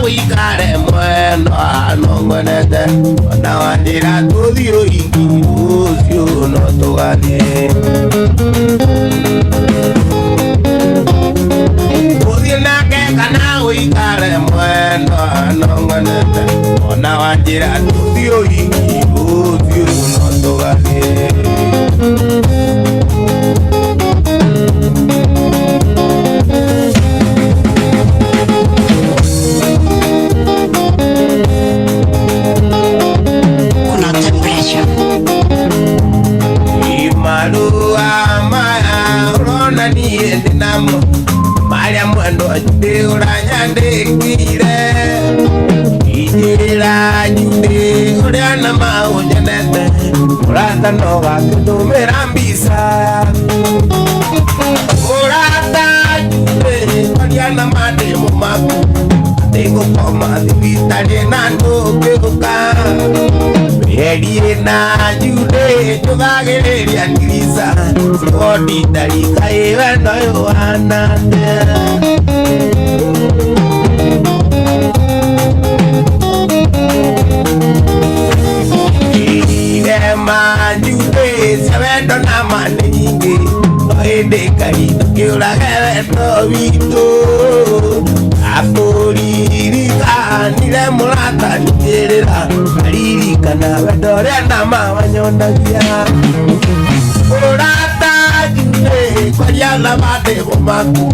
Wikare mwendo anongwenete Wana wandira tuthio iki Usio no tugani Uthio nake kana wikare mwendo anongwenete Wana wandira tuthio iki Usio no tugani na maunyenete urata noga kutumira mbisa urata juve kwariana mademo maku tengo koma thibitari na ndukiuka Erie na jude tugagiriria ndirisa odi darika iwendo yohana Ema jude sevendo na maningi oende karito kiuragewendo wito Apuririka nire murata niterera Aririka na wedore na mawanyonagia Urata jude kwaria na mademo maku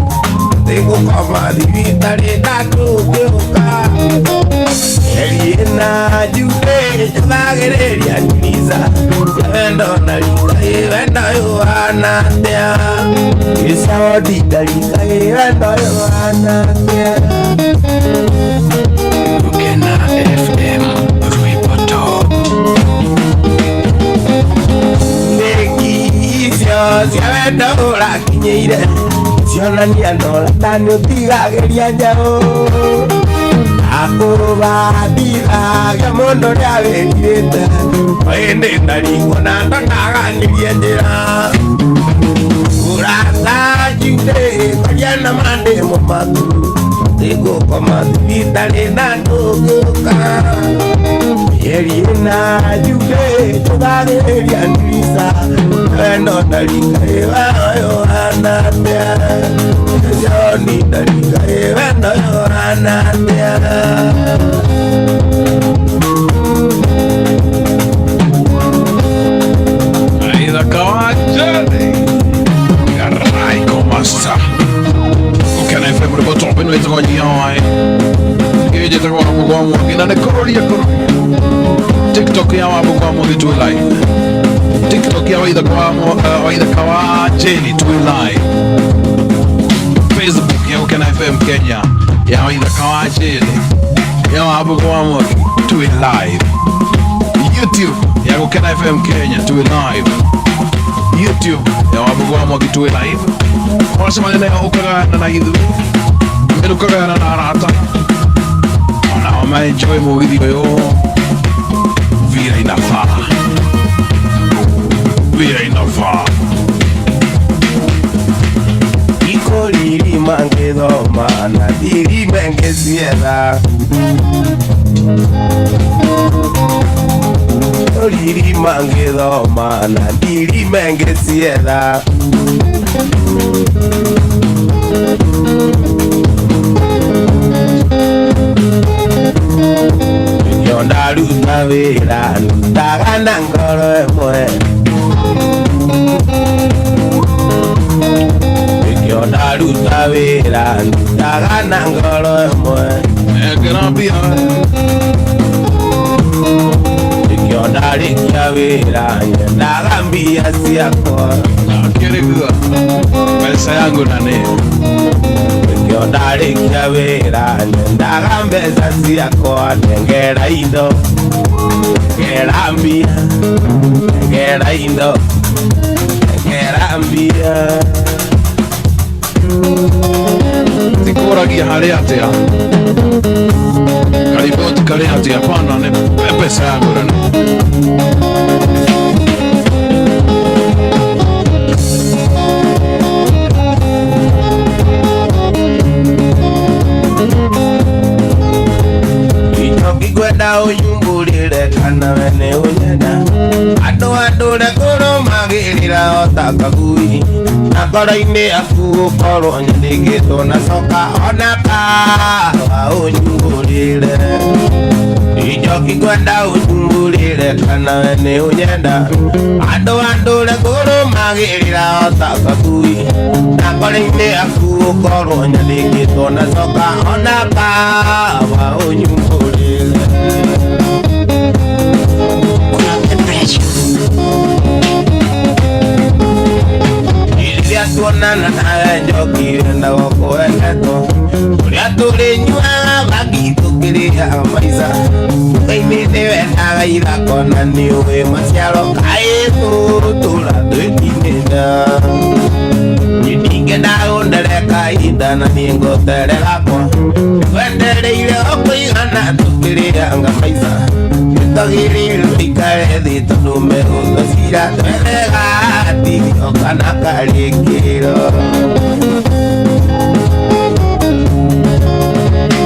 Tengo koma thibitari na ndukiuka Erie na jude tugagiriria ndirisa sevendo na rika iwendo yohana tea Isaodi darika iwendo yohana tea Gukena FM Ruiboto Neki isio sevendo urakinyeire Sionania nola tani utigagiria njao Akubadira gamondo ria weririte Oende ndariko na ndonaganirie njira Urata jude kwaria na mademo maku Tengo koma thibitari na ndukiuka Erie na jude tugagiriria ndirisa wendo ndarika iwendo yohana tea Joni ndarika iwendo yohana tea Aida Kawajani Garaiko Master Gukena FM Ruiboto Bino itakuwa jiawai Geje itakuwa kwa mwagina Nekororia TikTok ya wabukwa mwagi tuwe live TikTok ya waida kawa jeni tuwe live Facebook ya Gukena FM Kenya ya waida kawa jeni ya wabukwa mwagi tuwe live YouTube ya Gukena FM Kenya tuwe live YouTube ya wabukwa mwagi tuwe live Wanasema nene ya ukagana na idhu Mbenu ukagana na arata Wana wama enjoy mo video yo Vira inafaa Vira inafaa Iko liri mangethoma na diri mengesietha Iko liri mangethoma na diri mengesietha Yonda ruta wira ndutaga na ngoro emwe Yonda ruta wira ndutaga na ngoro emwe Ekerambia Yonda rikia wira nyendaga mbia ciakwa Akirigua Pesa yangu nane Yonda rikia wira nyendaga mbeca ciakwa Nengera indo Nengera mbia Nengera indo Nengera mbia Tikuragia hali atia Kariboti kari atia Pana ne pesa yangu nane Ikwenda unyumbulire kana wene unyenda Andũ rekũrũ magĩrĩra otakagui Na ngoro-inĩ aku gũkorwo nyandĩkĩtwo na coka ona kawa unyumbulire Ijoki kwenda unyumbulire kana wene unyenda Andũ rekũrũ magĩrĩra otakagui Na ngoro-inĩ aku gũkorwo nyandĩkĩtwo na coka ona kawa unyumbulire Kuna temperature. Iria tuonana nawe Njoki wenda gũkũhehetwo Ũrĩa tũrĩnyuaga bangi tũkĩrĩa maica Ngai nĩ wendaga ithako na niwe masiaro kaetu tura twetinina ningenda ondereka inda na ningo terera kwa wendereire okuigana tukirianga maisa tugirire ikare thito numero thira terega tirio kana karikiro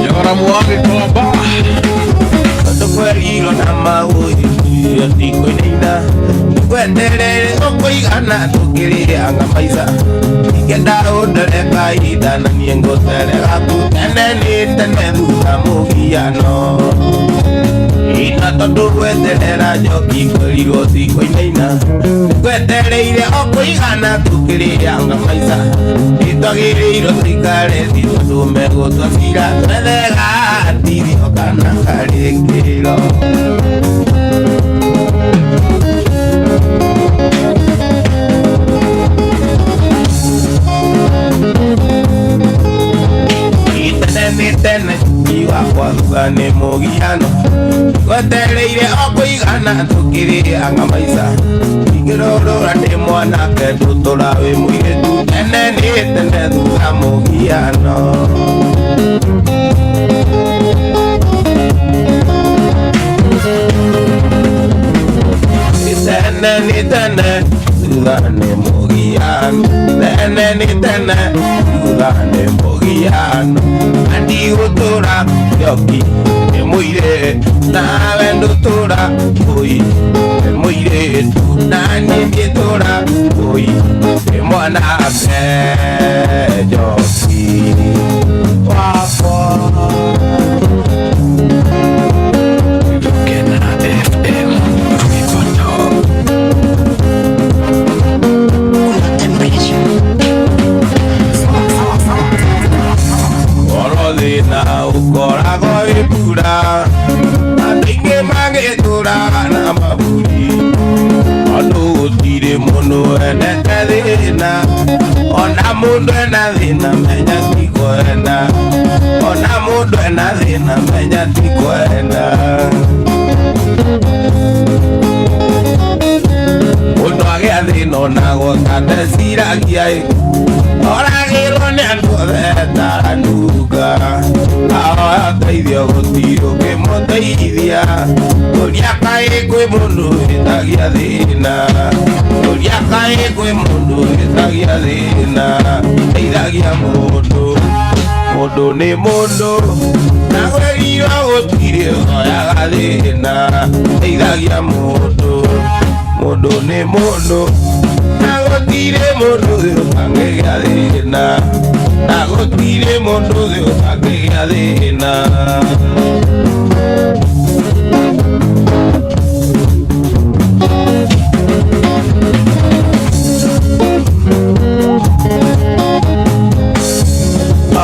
Yagora muage komba Tukwerigo na maui Tiko inina Kwenderere okuigana tukirianga maisa Ikenda ondereka ida na niengo terega kuteneni tene thutha mugiano Ina tondu gweterera njoki kwerigo tiko inaina Kwetereire okuigana tukirianga maisa Itogiriiro thikare thito tumego twacira twethega tirio kana karikiro Tene iwa kwa thuga ni mugiano Kwetereire okuigana tukirianga maisa Ikirorora ni mwanake tutura wi muiretu Tene ni tene thuga mugiano Tene ni tene thuga ni mugiano Tene ni tene thuga ni mugiano Andi gutura yoki emuire nawe ndutura oi emuire nani mbitura oi emwana pe yoki wako Kena FM Rubikono Una temperature. na ukorago ipura Atinge magitura na maburi Onu utire muno enete thina Ona mundu ena thina menya tiko ena Ona mundu ena thina menya tiko ena Mundu agia thina onago kate siragia Oragirwo ni andu theta anuga Awa teithio gutiro kimuteithia Turia kai kwi mundu witagia thina Turia kai kwi mundu witagia thina Teithagia mundu Mundu ni mundu Na gwerirwo gutire oyaga thina Teithagia mundu Mundu ni mundu Nagotire mundu thiutangigia thina Nagotire mundu thiutangigia thina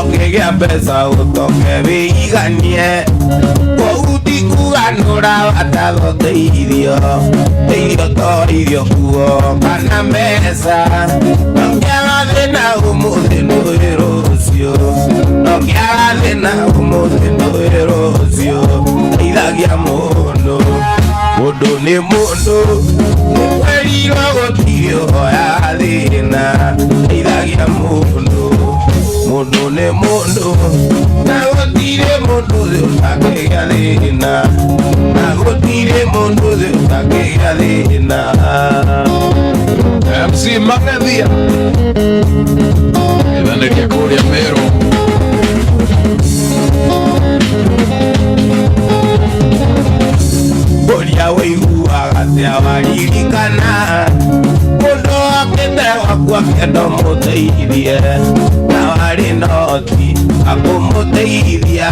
Okigia mbeca utoke wiiganie Kouti kuganura watagoteithio Teithio to irio kuo kana mbeca Nokiaga thina umuthi ndui rucio Nokiaga thina umuthi ndui rucio Teithagia mundu Mundu ni mundu Nikwerirwo gutire oyaga thina Teithagia mundu Mundu ni mundu Nagotire mundu thiutangigia thina Nagotire mundu thiutangigia thina MC Magathia Ithaneria kuria Meru Boria wiguaga tia waririkana Mundu akite wakua kendo muteithie Na wari noti akumuteithia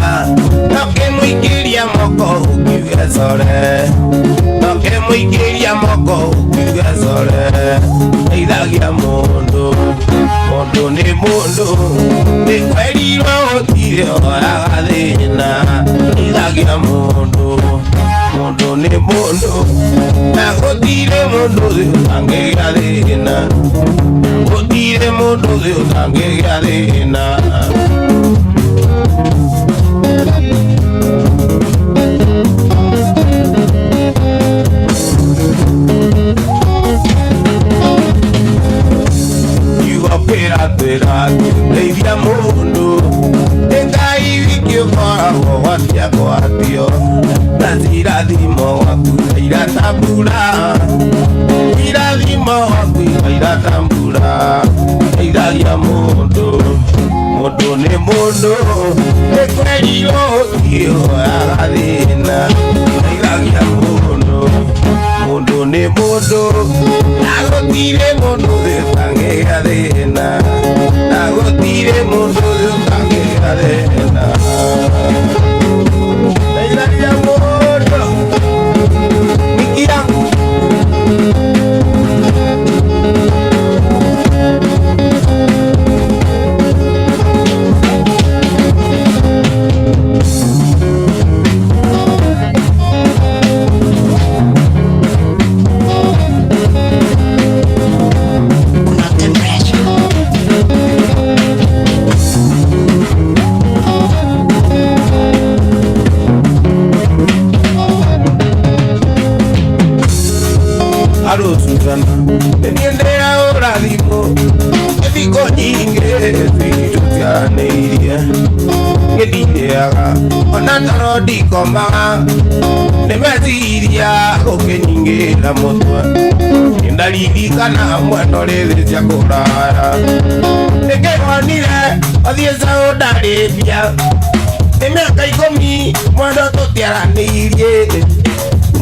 Nokimuikiria moko ukiuge core Nokimuikiria moko ukiuge core Teithagia mundu Mundu ni mundu Nikwerirwo gutire oyaga thina Teithagia mundu Mundu ni mundu Nagotire mundu thiutangigia thina Gutire mundu thiutangigia thina tambura irathimo waku iratambura iragia mundu mundu ni mundu ekwerio iyo agathina iragia mundu mundu ni mundu agotire mundu thangega thina agotire mundu thangega thina iragia mundu nikia Susana, teniendea urathimo ethiko nyinge twitutianĩirie ngĩthiaga ona toro ndikomaga nĩmeciria gũkĩnyingĩra mũtwe nĩndaririkana mwena ũrĩ cia kũraya nĩngĩgonire othiĩ caũ ndarĩmbia nĩ mĩaka 10 mwena tũtiaranĩirie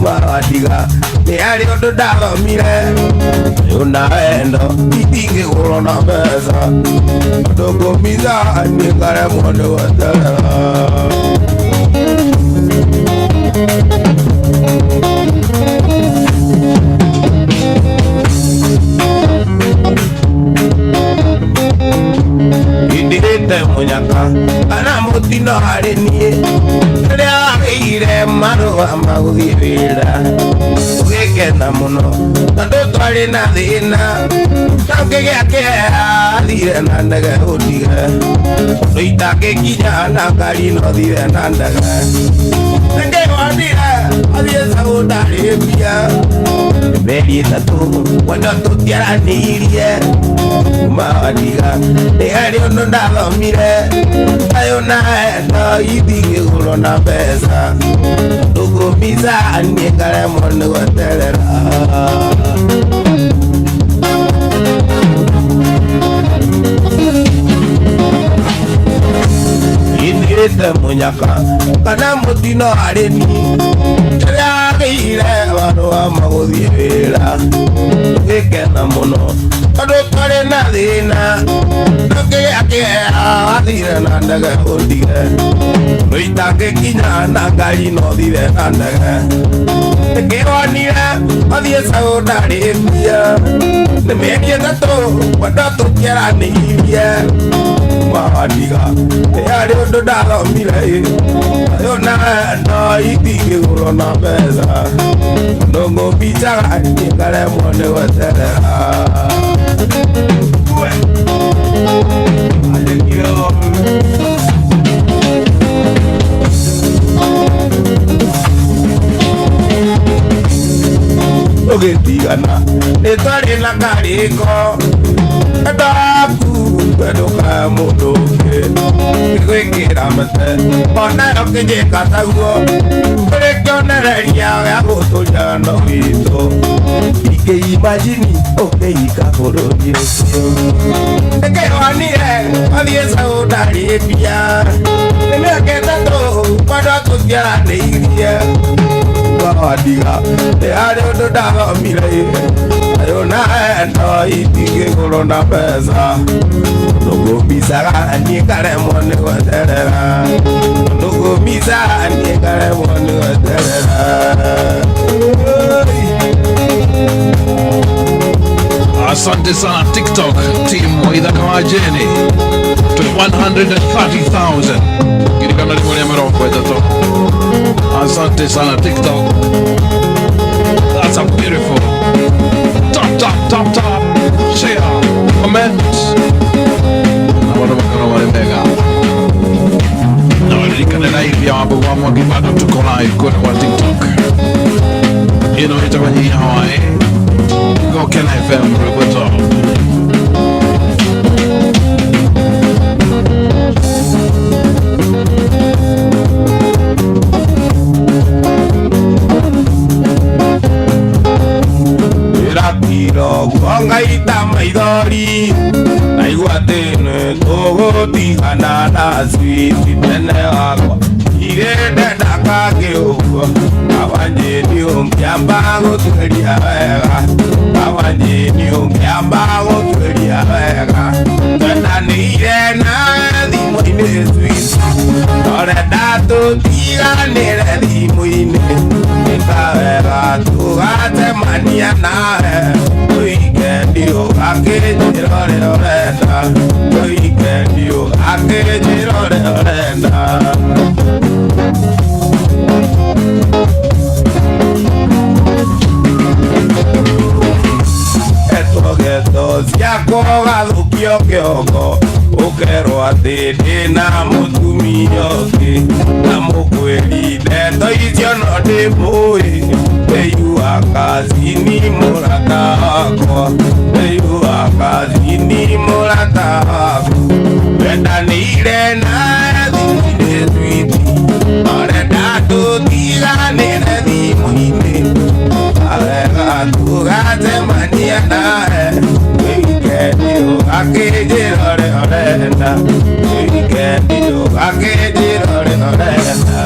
mawadiga ni ari undu ndathomire una wendo itingĩgũrwo na mbeca ndũngũmitha niĩ ngaremwo nĩ gweterera indirĩte mũnyaka kana mũtino harĩ niĩ rĩrĩa wagĩire marũa ma gũthiĩ wĩra ũgĩkena mũno tondũ twarĩ na thĩna na ngĩgĩa kĩeha thire na ndege ũndige ũndũ itangĩkinya na ngari no thire na ndege nĩngĩgonire athiĩ caũ ndarĩ mbia mĩeri 3 wendo tũtiaranĩirie mawadiga nĩ harĩ ũndũ ndathomire ayũ na endo itingĩgũrwo na mbeca ndũngũmiza niĩ ngaremwo nĩ gweterera indirĩte mũnyaka kana mũtino harĩ niĩ rĩrĩa wagĩire marũa ma gũthiĩ wĩra ũgĩkena mũno tondũ twarĩ na thĩna na ngĩgĩa kĩeha wathire na ndege ũndige ũndũ itangĩkinya na ngari no thire na ndege nĩngĩgonire athiĩ caũ ndarĩ mbia nĩ mĩeri 3 wendo tũtiaranĩirie mawadiga nĩ harĩ ũndũ ndathomire ayũ na endo itingĩgũrwo na mbeca ndũngũminjaga niĩ ngaremwo nĩ gweterera ũgĩtigana nĩ twarĩ na karĩko ndaku ndũka mũndũ ũngĩ gwĩkĩra mate onayo kĩnjĩka taguo kũrĩ kĩonereria gĩa gũtũriano witũ ingĩimagini ũkĩika bũrũri ũcio nĩkĩrwanire athiĩ caũ ndarĩ mbia nĩ mĩaka 3 mwendo tũtiaranĩirie mawadiga nĩ harĩ ũndũ ndathomire ayũ na endo itingĩgũrwo na mbeca ndũngũmizaga niĩ ngaremwo nĩ gweterera ndũngũmizaga niĩ ngaremwo nĩ gweterera Asante sana TikTok team wa idhaa kama Jenny to 130,000 kirikana limoni ya meroko etato. Asante sana TikTok. That's a beautiful top share comment na wale makana wale mega na wale likane live ya wabu wa mwagi bado tuko live kwa TikTok ino itawanyi Hawaii Go Ken FM Rugoto. Iro Gonga itama idori Naiguatene Togo tigana na switi Tene agua Irene dakake ugo Awanje ni umkiambango tukeria wega Awanje ni umkiambango tukeria wega Tena ni irena Dimo ine switi Nore datu tiga nere dimo ine Nika wega tugate mania nae Weekend yo ake jirore orenda Weekend yo ake jirore orenda Siakoga dukio kioko Ukero atete na mutumioke Na mukweli Neto izio no de boy Beyu akazini murata hako Beyu akazini murata hako Benda nire na Dine twiti Ore datu tiga nire di muine Alega tugate mania nae Ake jirore orenda Weekend yo ake jirore orenda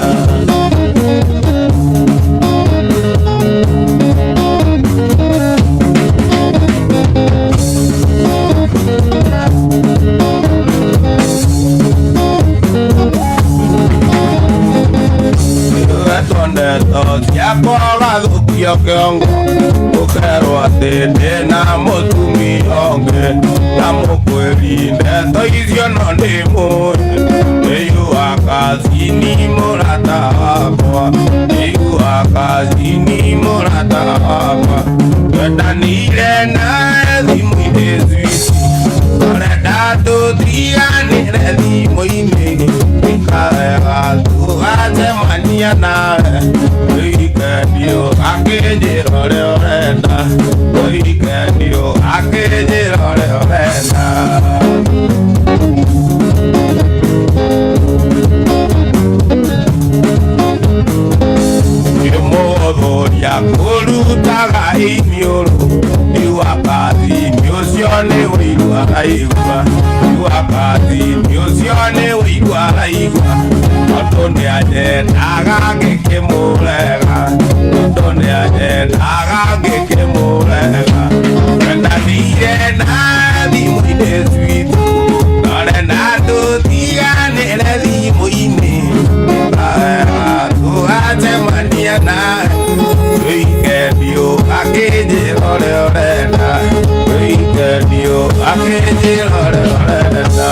Yakola dukio kiongo Ukero atete na motumi onge Na mokweli neto izio no nemo Eyu akazini murata akwa Eyu akazini murata akwa Kwenda nire na zimu ine zwisi Kore datu tiga nire zimu ine Nikawega tuwate mania nae Weekend yo ake jirore orenda Weekend yo ake jirore orenda Modo ya kolutaga imiolo Iwakati miosione wigwa igwa Iwakati miosione wigwa igwa Otone aje agage mulega Otone aje agage mulega Kanda dire na di muine sweet Nore na do tiga nere di muine Tuate mania na Weekend yo ake jirore orenda Weekend yo ake jirore orenda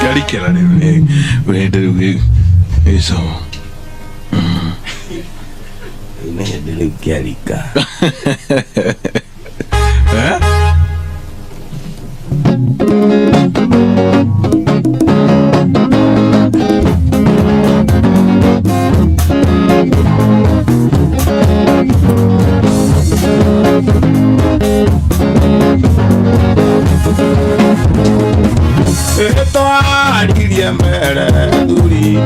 Karikera ne we eso Ine de karika mere duri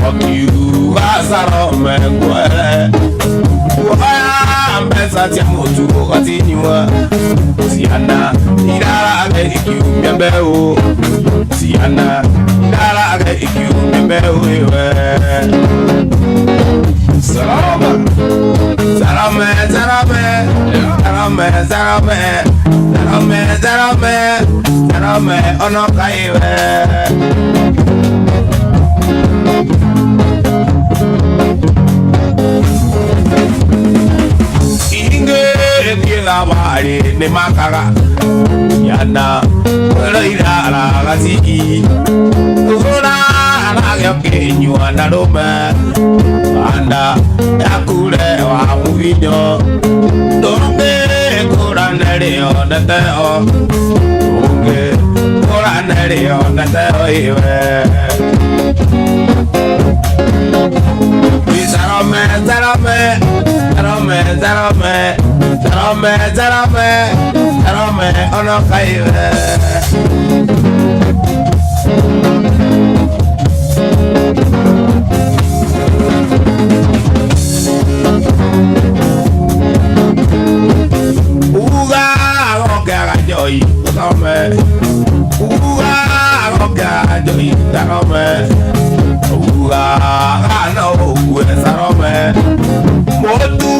Okiu hasaro mengwele Waya mbesa tia motu wakati niwa Siana idara age ikiu mbeo Siana idara age ikiu mbeo Salama Salame, salame Salame, salame Salame, salame Salame, ono kaiwe Inge bari ni makaga yana ira la gasi ura la yokenywa na roma anda yakure wa muvinyo donge kuranelio na teo unge kuranelio na teo iwe Zarome, zarome, zarome, zarome, zarome, zarome, zarome, ono kaive. Uga, oga, joy, zarome. Uga, oga, joy, zarome. Uga, no, zarome. Motu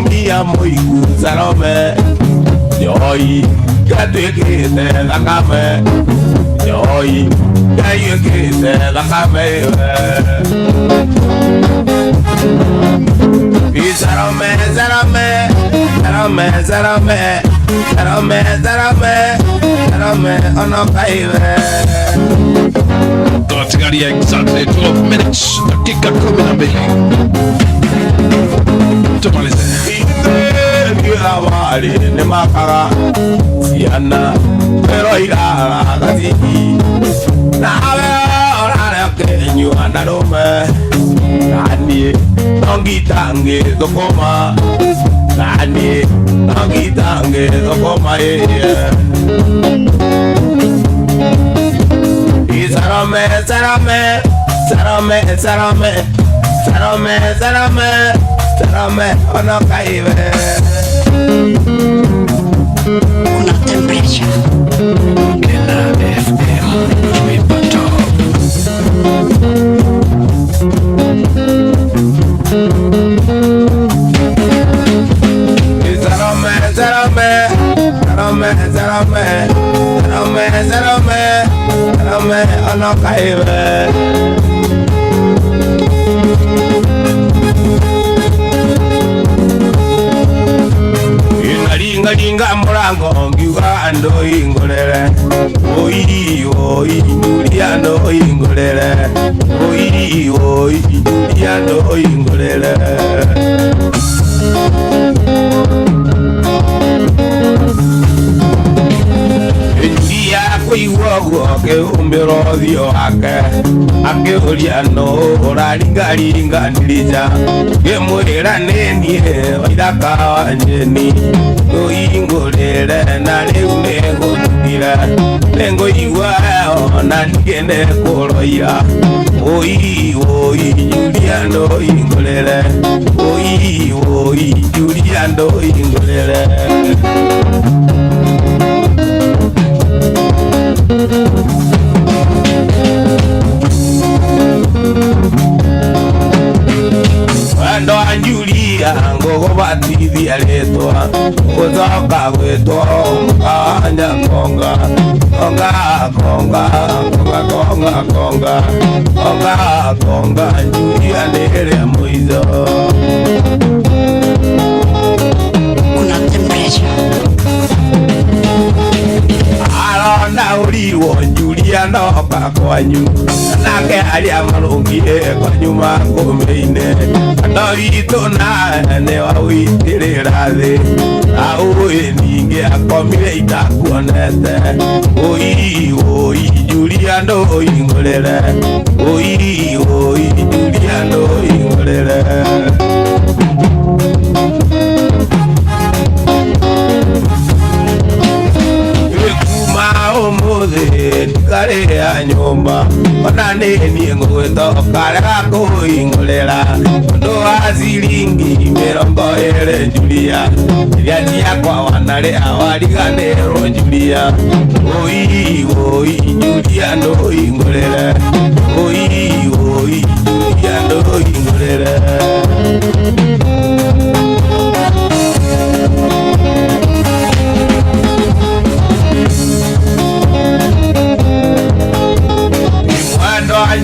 mia moiku zarome. Joy, kadweke te lakame. Joy, kadweke te lakame. Zarome, zarome, zarome, zarome, zarome, zarome, zarome, ono kaive. Katika exactly 12 minutes, dakika 12. Tumalize. Ira wali ni makaga siana pero ira gasi nawe ora kenyu anarome nani nongitange dokoma nani nongitange dokoma Sarame, sarame, sarame, sarame, sarame, sarame, sarame, ono kaive. Una temperature. Kena FM Wipato. Sarame, sarame, sarame, sarame, sarame, sarame, sarame, ono kaive. Linga murango ngiuga ando ingolele oi oi Juliano ingolele oi oi Juliano ingolele Julia kuiwogo ke umbero dio ake Juliano ora linga ndiliza ke mwera nenie waidaka wanjeni ingolele na leune godira lengo igwao na nigende koroira oi oi Juliano ingolele oi oi Juliano ingolele Ando anjulia ngogo batithi aletwa kutoka gwetwa anja konga konga konga konga konga konga konga anjulia nere moizo Una temperature. Alonda uriwo Juliano kakwanyu nake alia marungire kwanyuma kumeine Andorito na ne wawitirira thi Aui ninge akomire itakuonete Oi oi Juliano ingolele Oi oi Juliano ingolele Kare ya nyumba Onane ni ngweto Kare kako ingolela Ndo azilingi Mirongo ere Julia Yati ya kwa wanale Awaligane ro Julia Oi oi Julia ndo ingolela Oi oi Julia ndo ingolela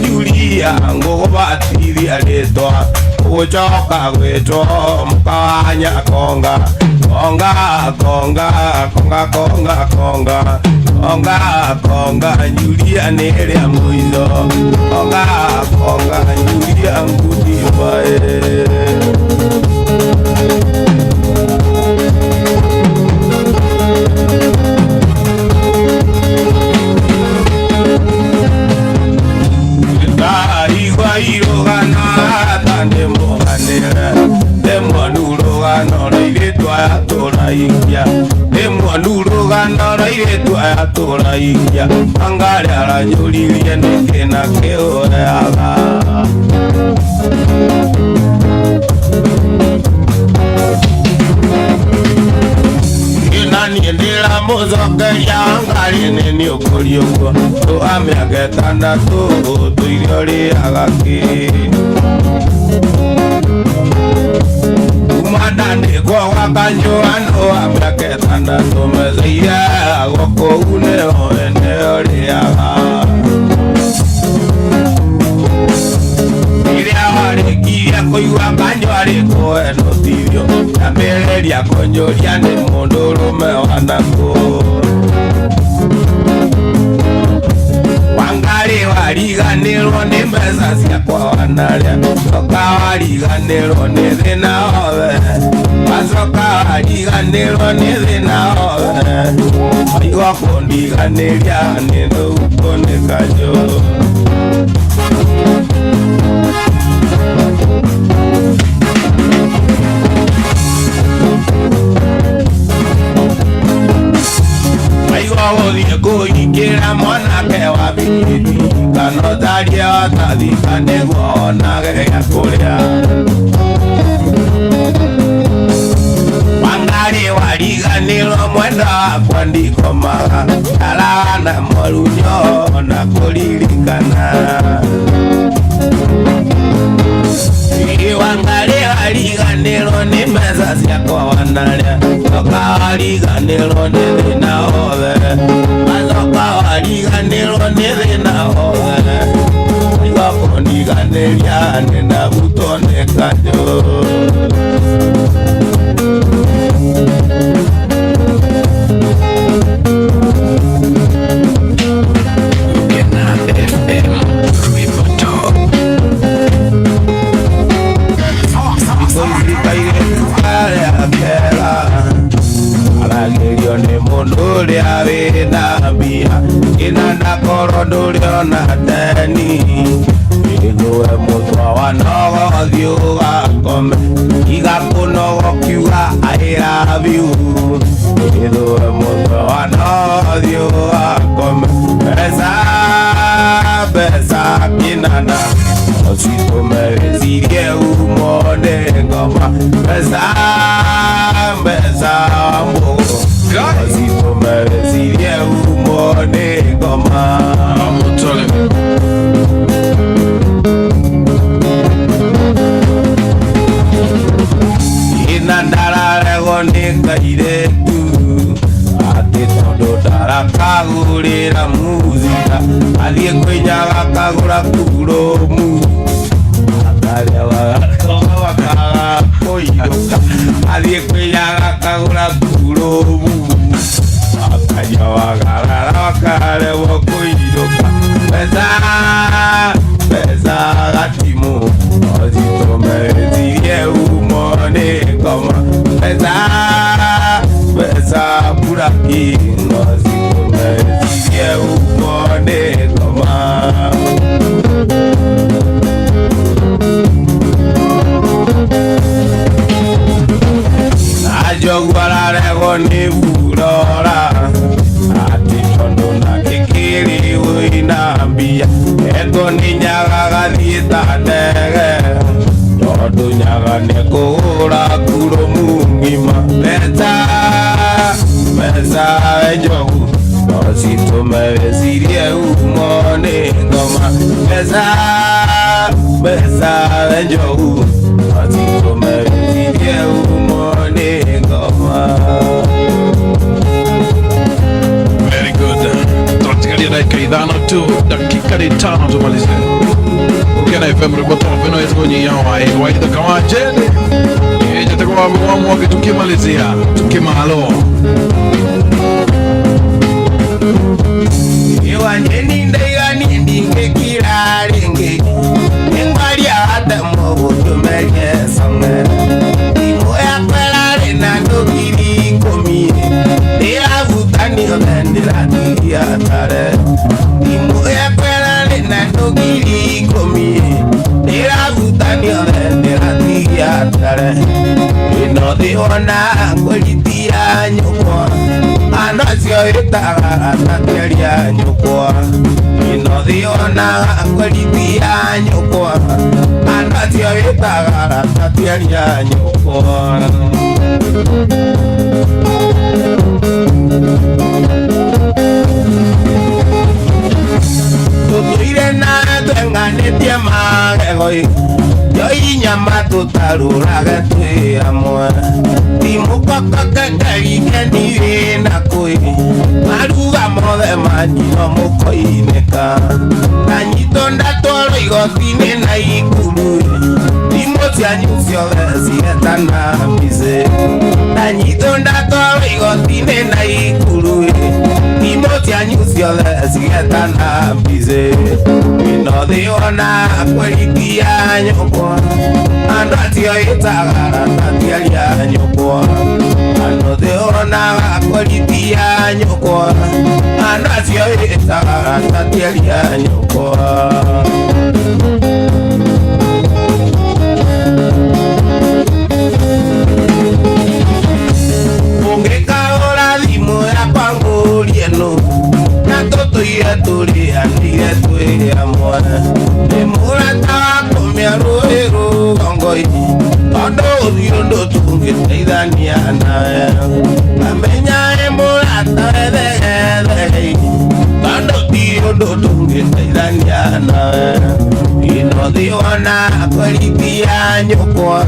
Julia ngogo batithi aletwa gucoka gwitwo mukawanya konga konga konga konga konga konga konga konga Julia nerea muizo konga konga Julia ngudi bae Toraia angare ala nyuriria nikena keoraga inani ndira muzoke yangari neni okorioko to amyagetana to tuiriori agaki Madane kwa wakanyo ano amyaketana to mezeya goko uneo eneo liaga Iria kia koiwa kanyo aliko eno tibio na meleria konyo liane mondoro mewanako Wangari wariganirwo ni mbeca ciakwa wanaria Coka wariganirwo ni thina othe Wacoka wariganirwo ni thina othe Maigua kundiganiria ni thuko ni kanyo Kuikira mwanake wa bikiti kanotaria watathika niguo onage gĩa kũrĩa Wangari wariganirwo mwenda wakwa ndikomaga Arana morunyo na kũririkana Wangari wariganirwo ni mbeca ciakwa wanaria Coka wariganirwo ni thina othe Macoka wariganirwo ni thina othe Maigua kundiganiria nina butwo ni kanyo Munduria wina mbia inana korondurio na deni Igwe mutwa wanogothio gakome Igakunogo kiuga I love you Igwe mutwa wanogothio gakome Pesa pesa kinana Ositumezirie umone ngoma Pesa pesa mbogo Ositumezirie umone ngoma Inandararego nikairetu Ati tondo darakagurira muzika Athie kwenyaga kagura kuromu Akaria wakaga koiroka Athie kwenyaga kagura kuromu Akaria wakarewo koiroka Pesa pesa gatimu Ositumezirie umone ngoma Pesa pesa buraki Ositumezirie umone ngoma Najogwararego ni burora Ati tondo na kikiri uina mbia Ego ni nyaga gathita ndege Tondo nyaga nekura kuromu ngima Pesa pesa ejogu Ositumezirie umone ngoma Pesa pesa ejogu Ositumezirie umone ngoma Very good. Tunatikalia dakika idhano tu, dakika ni 5 tumalize. Gokena FM Roboto Beno yetu kwenye yawa Waida kama jene Yeje kwa mwamwaki tukimalizia Tukimalo Yewa njeni ndega nindinge kila rengi Nengwali hata mwobo tumelye songe Imo ya kwelare na dokiri komi Dea vutani obendela tiya tare Imo ya kwelare na dokiri komi Dea vutani obendela tiya tare Ino de ona kwelitia nyukwa Anasio itaga tatiaria nyukwa Ino de ona kwelitia nyukwa Anasio itaga tatiaria nyukwa Tutuire na tuenganetie magegoi Yoi nyama tutaruraga tui amwe Timukoko kakarike niwe na kui Maruga mothe manyino mukoineka Nanyito ndatoro igotine na ikuru Timo cianyu ciothe cigetana mbize Nanyito ndatoro igotine na ikuru Timo cianyu ciothe cigetana mbize Ino thiona kwelitia nyukwa Ando atio itaga tatiaria nyukwa Ando thiona kwelitia nyukwa Ando atio itaga tatiaria nyukwa Ungekaora thimu ya kwangu rieno Na tutuire turianire twi amwe Nimurata wakumia rũĩ rũgongo-inĩ Tondũ ũthiũ ndũtũngĩteithania nawe Amenya ĩ mũrata wethegethei Tondũ ti ũndũ tũngĩteithania nawe Ino thiona kwelitia nyukwa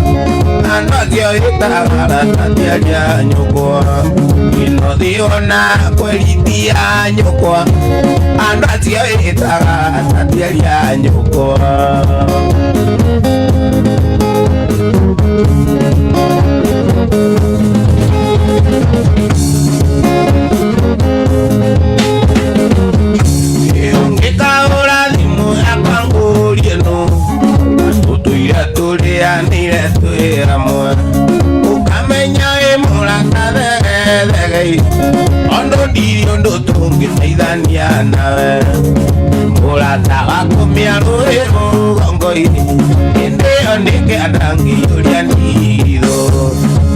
Ando acio ĩtaga tatiaria nyukwa Ino thiona kwelitia nyukwa Ando acio ĩtaga tatiaria nyukwa Ungekaora thimu ya kwangu rieno Tutuire turianire twi amwe Ukamenya ĩ mũrata thegethegei Ondo ndiri ũndũ tũngĩteithania nawe Mũrata wakumia rũĩ rũgongo-inĩ Hĩndĩ ĩyo nĩkĩanda ngĩiyũria nditho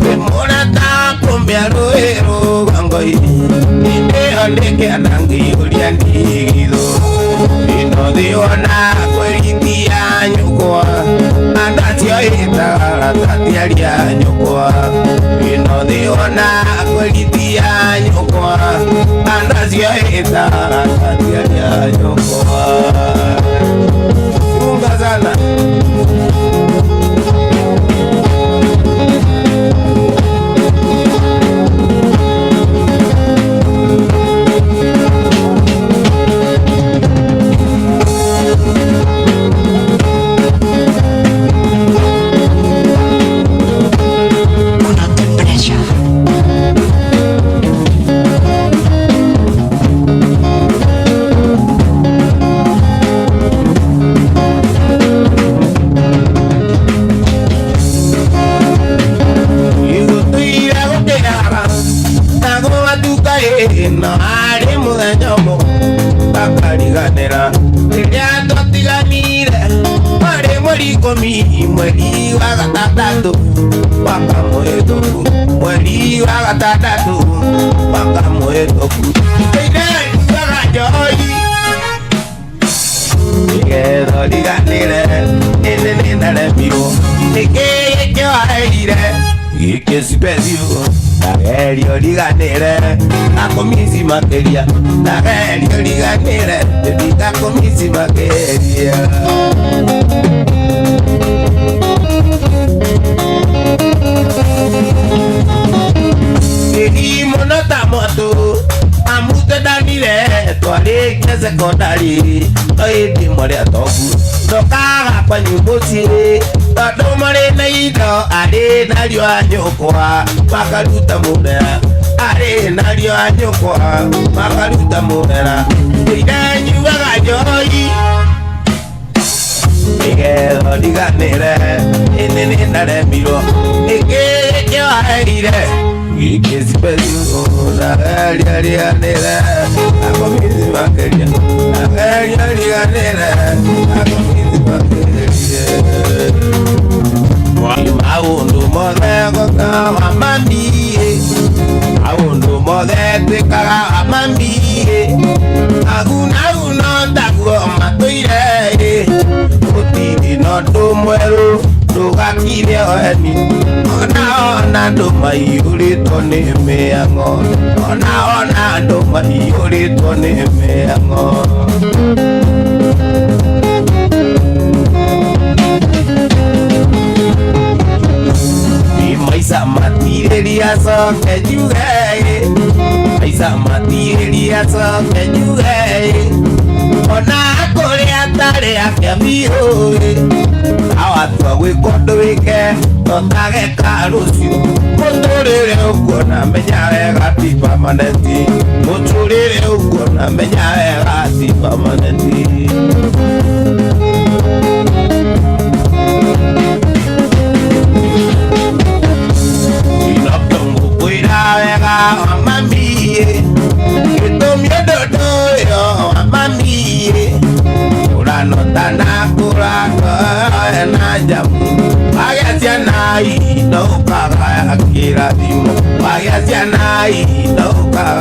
Wĩ mũrata wakumia rũĩ rũgongo-inĩ Hĩndĩ ĩyo nĩkĩanda ngĩiyũria nditho Ino thiona kwelitia nyukwa Ando acio ĩtaga tatiaria nyukwa Ino thiona kwelitia nyukwa Ando acio ĩtaga tatiaria nyukwa Funga sana No harĩ mũthenya ũmwe takariganĩra rĩrĩa twatiganire harĩ mweri ikũmi mweri wa gatandatũ mwaka mũhĩtũku mweri wa gatandatũ mwaka mũhĩtũku nĩirendaga njohi nĩgetha riganĩre nĩ naremirwo nĩkĩ gĩkĩwaheire gĩkĩ special Nagerio liganire Nakomisi makeria Nagerio liganire Nakomisi makeria Iri monota moto Mamute danire twari ke sekondari toidi moria togu tokaga kwa nyumbuci tondu mari na indo ari nario anyukwa makaruta murera ari nario anyukwa makaruta murera ire nyugaga njoi igetho ndiganire inini ndaremiro ikikio aire ikisipesu nageria riganire akomithi makeria nageria riganire akomithi makeria maundu mothe gokaga mamie maundu mothe twikaga mamie agunaguno taguo matuire gutiri nondu mweru ndugakire weni ona andu maiyuritwo ni miango ona andu maiyuritwo ni miango maisa matiriria soke juge maisa matiriria soke juge ona kuri atari akamiho awatwa gwikondo wike totage karucio muturire ukona menya wega ti permanent muturire ukona menya wega ti permanent mamie kitumye dodo yo mamie urano tanakura na jamu agacia nai no kaga akira dimo agacia nai no kaga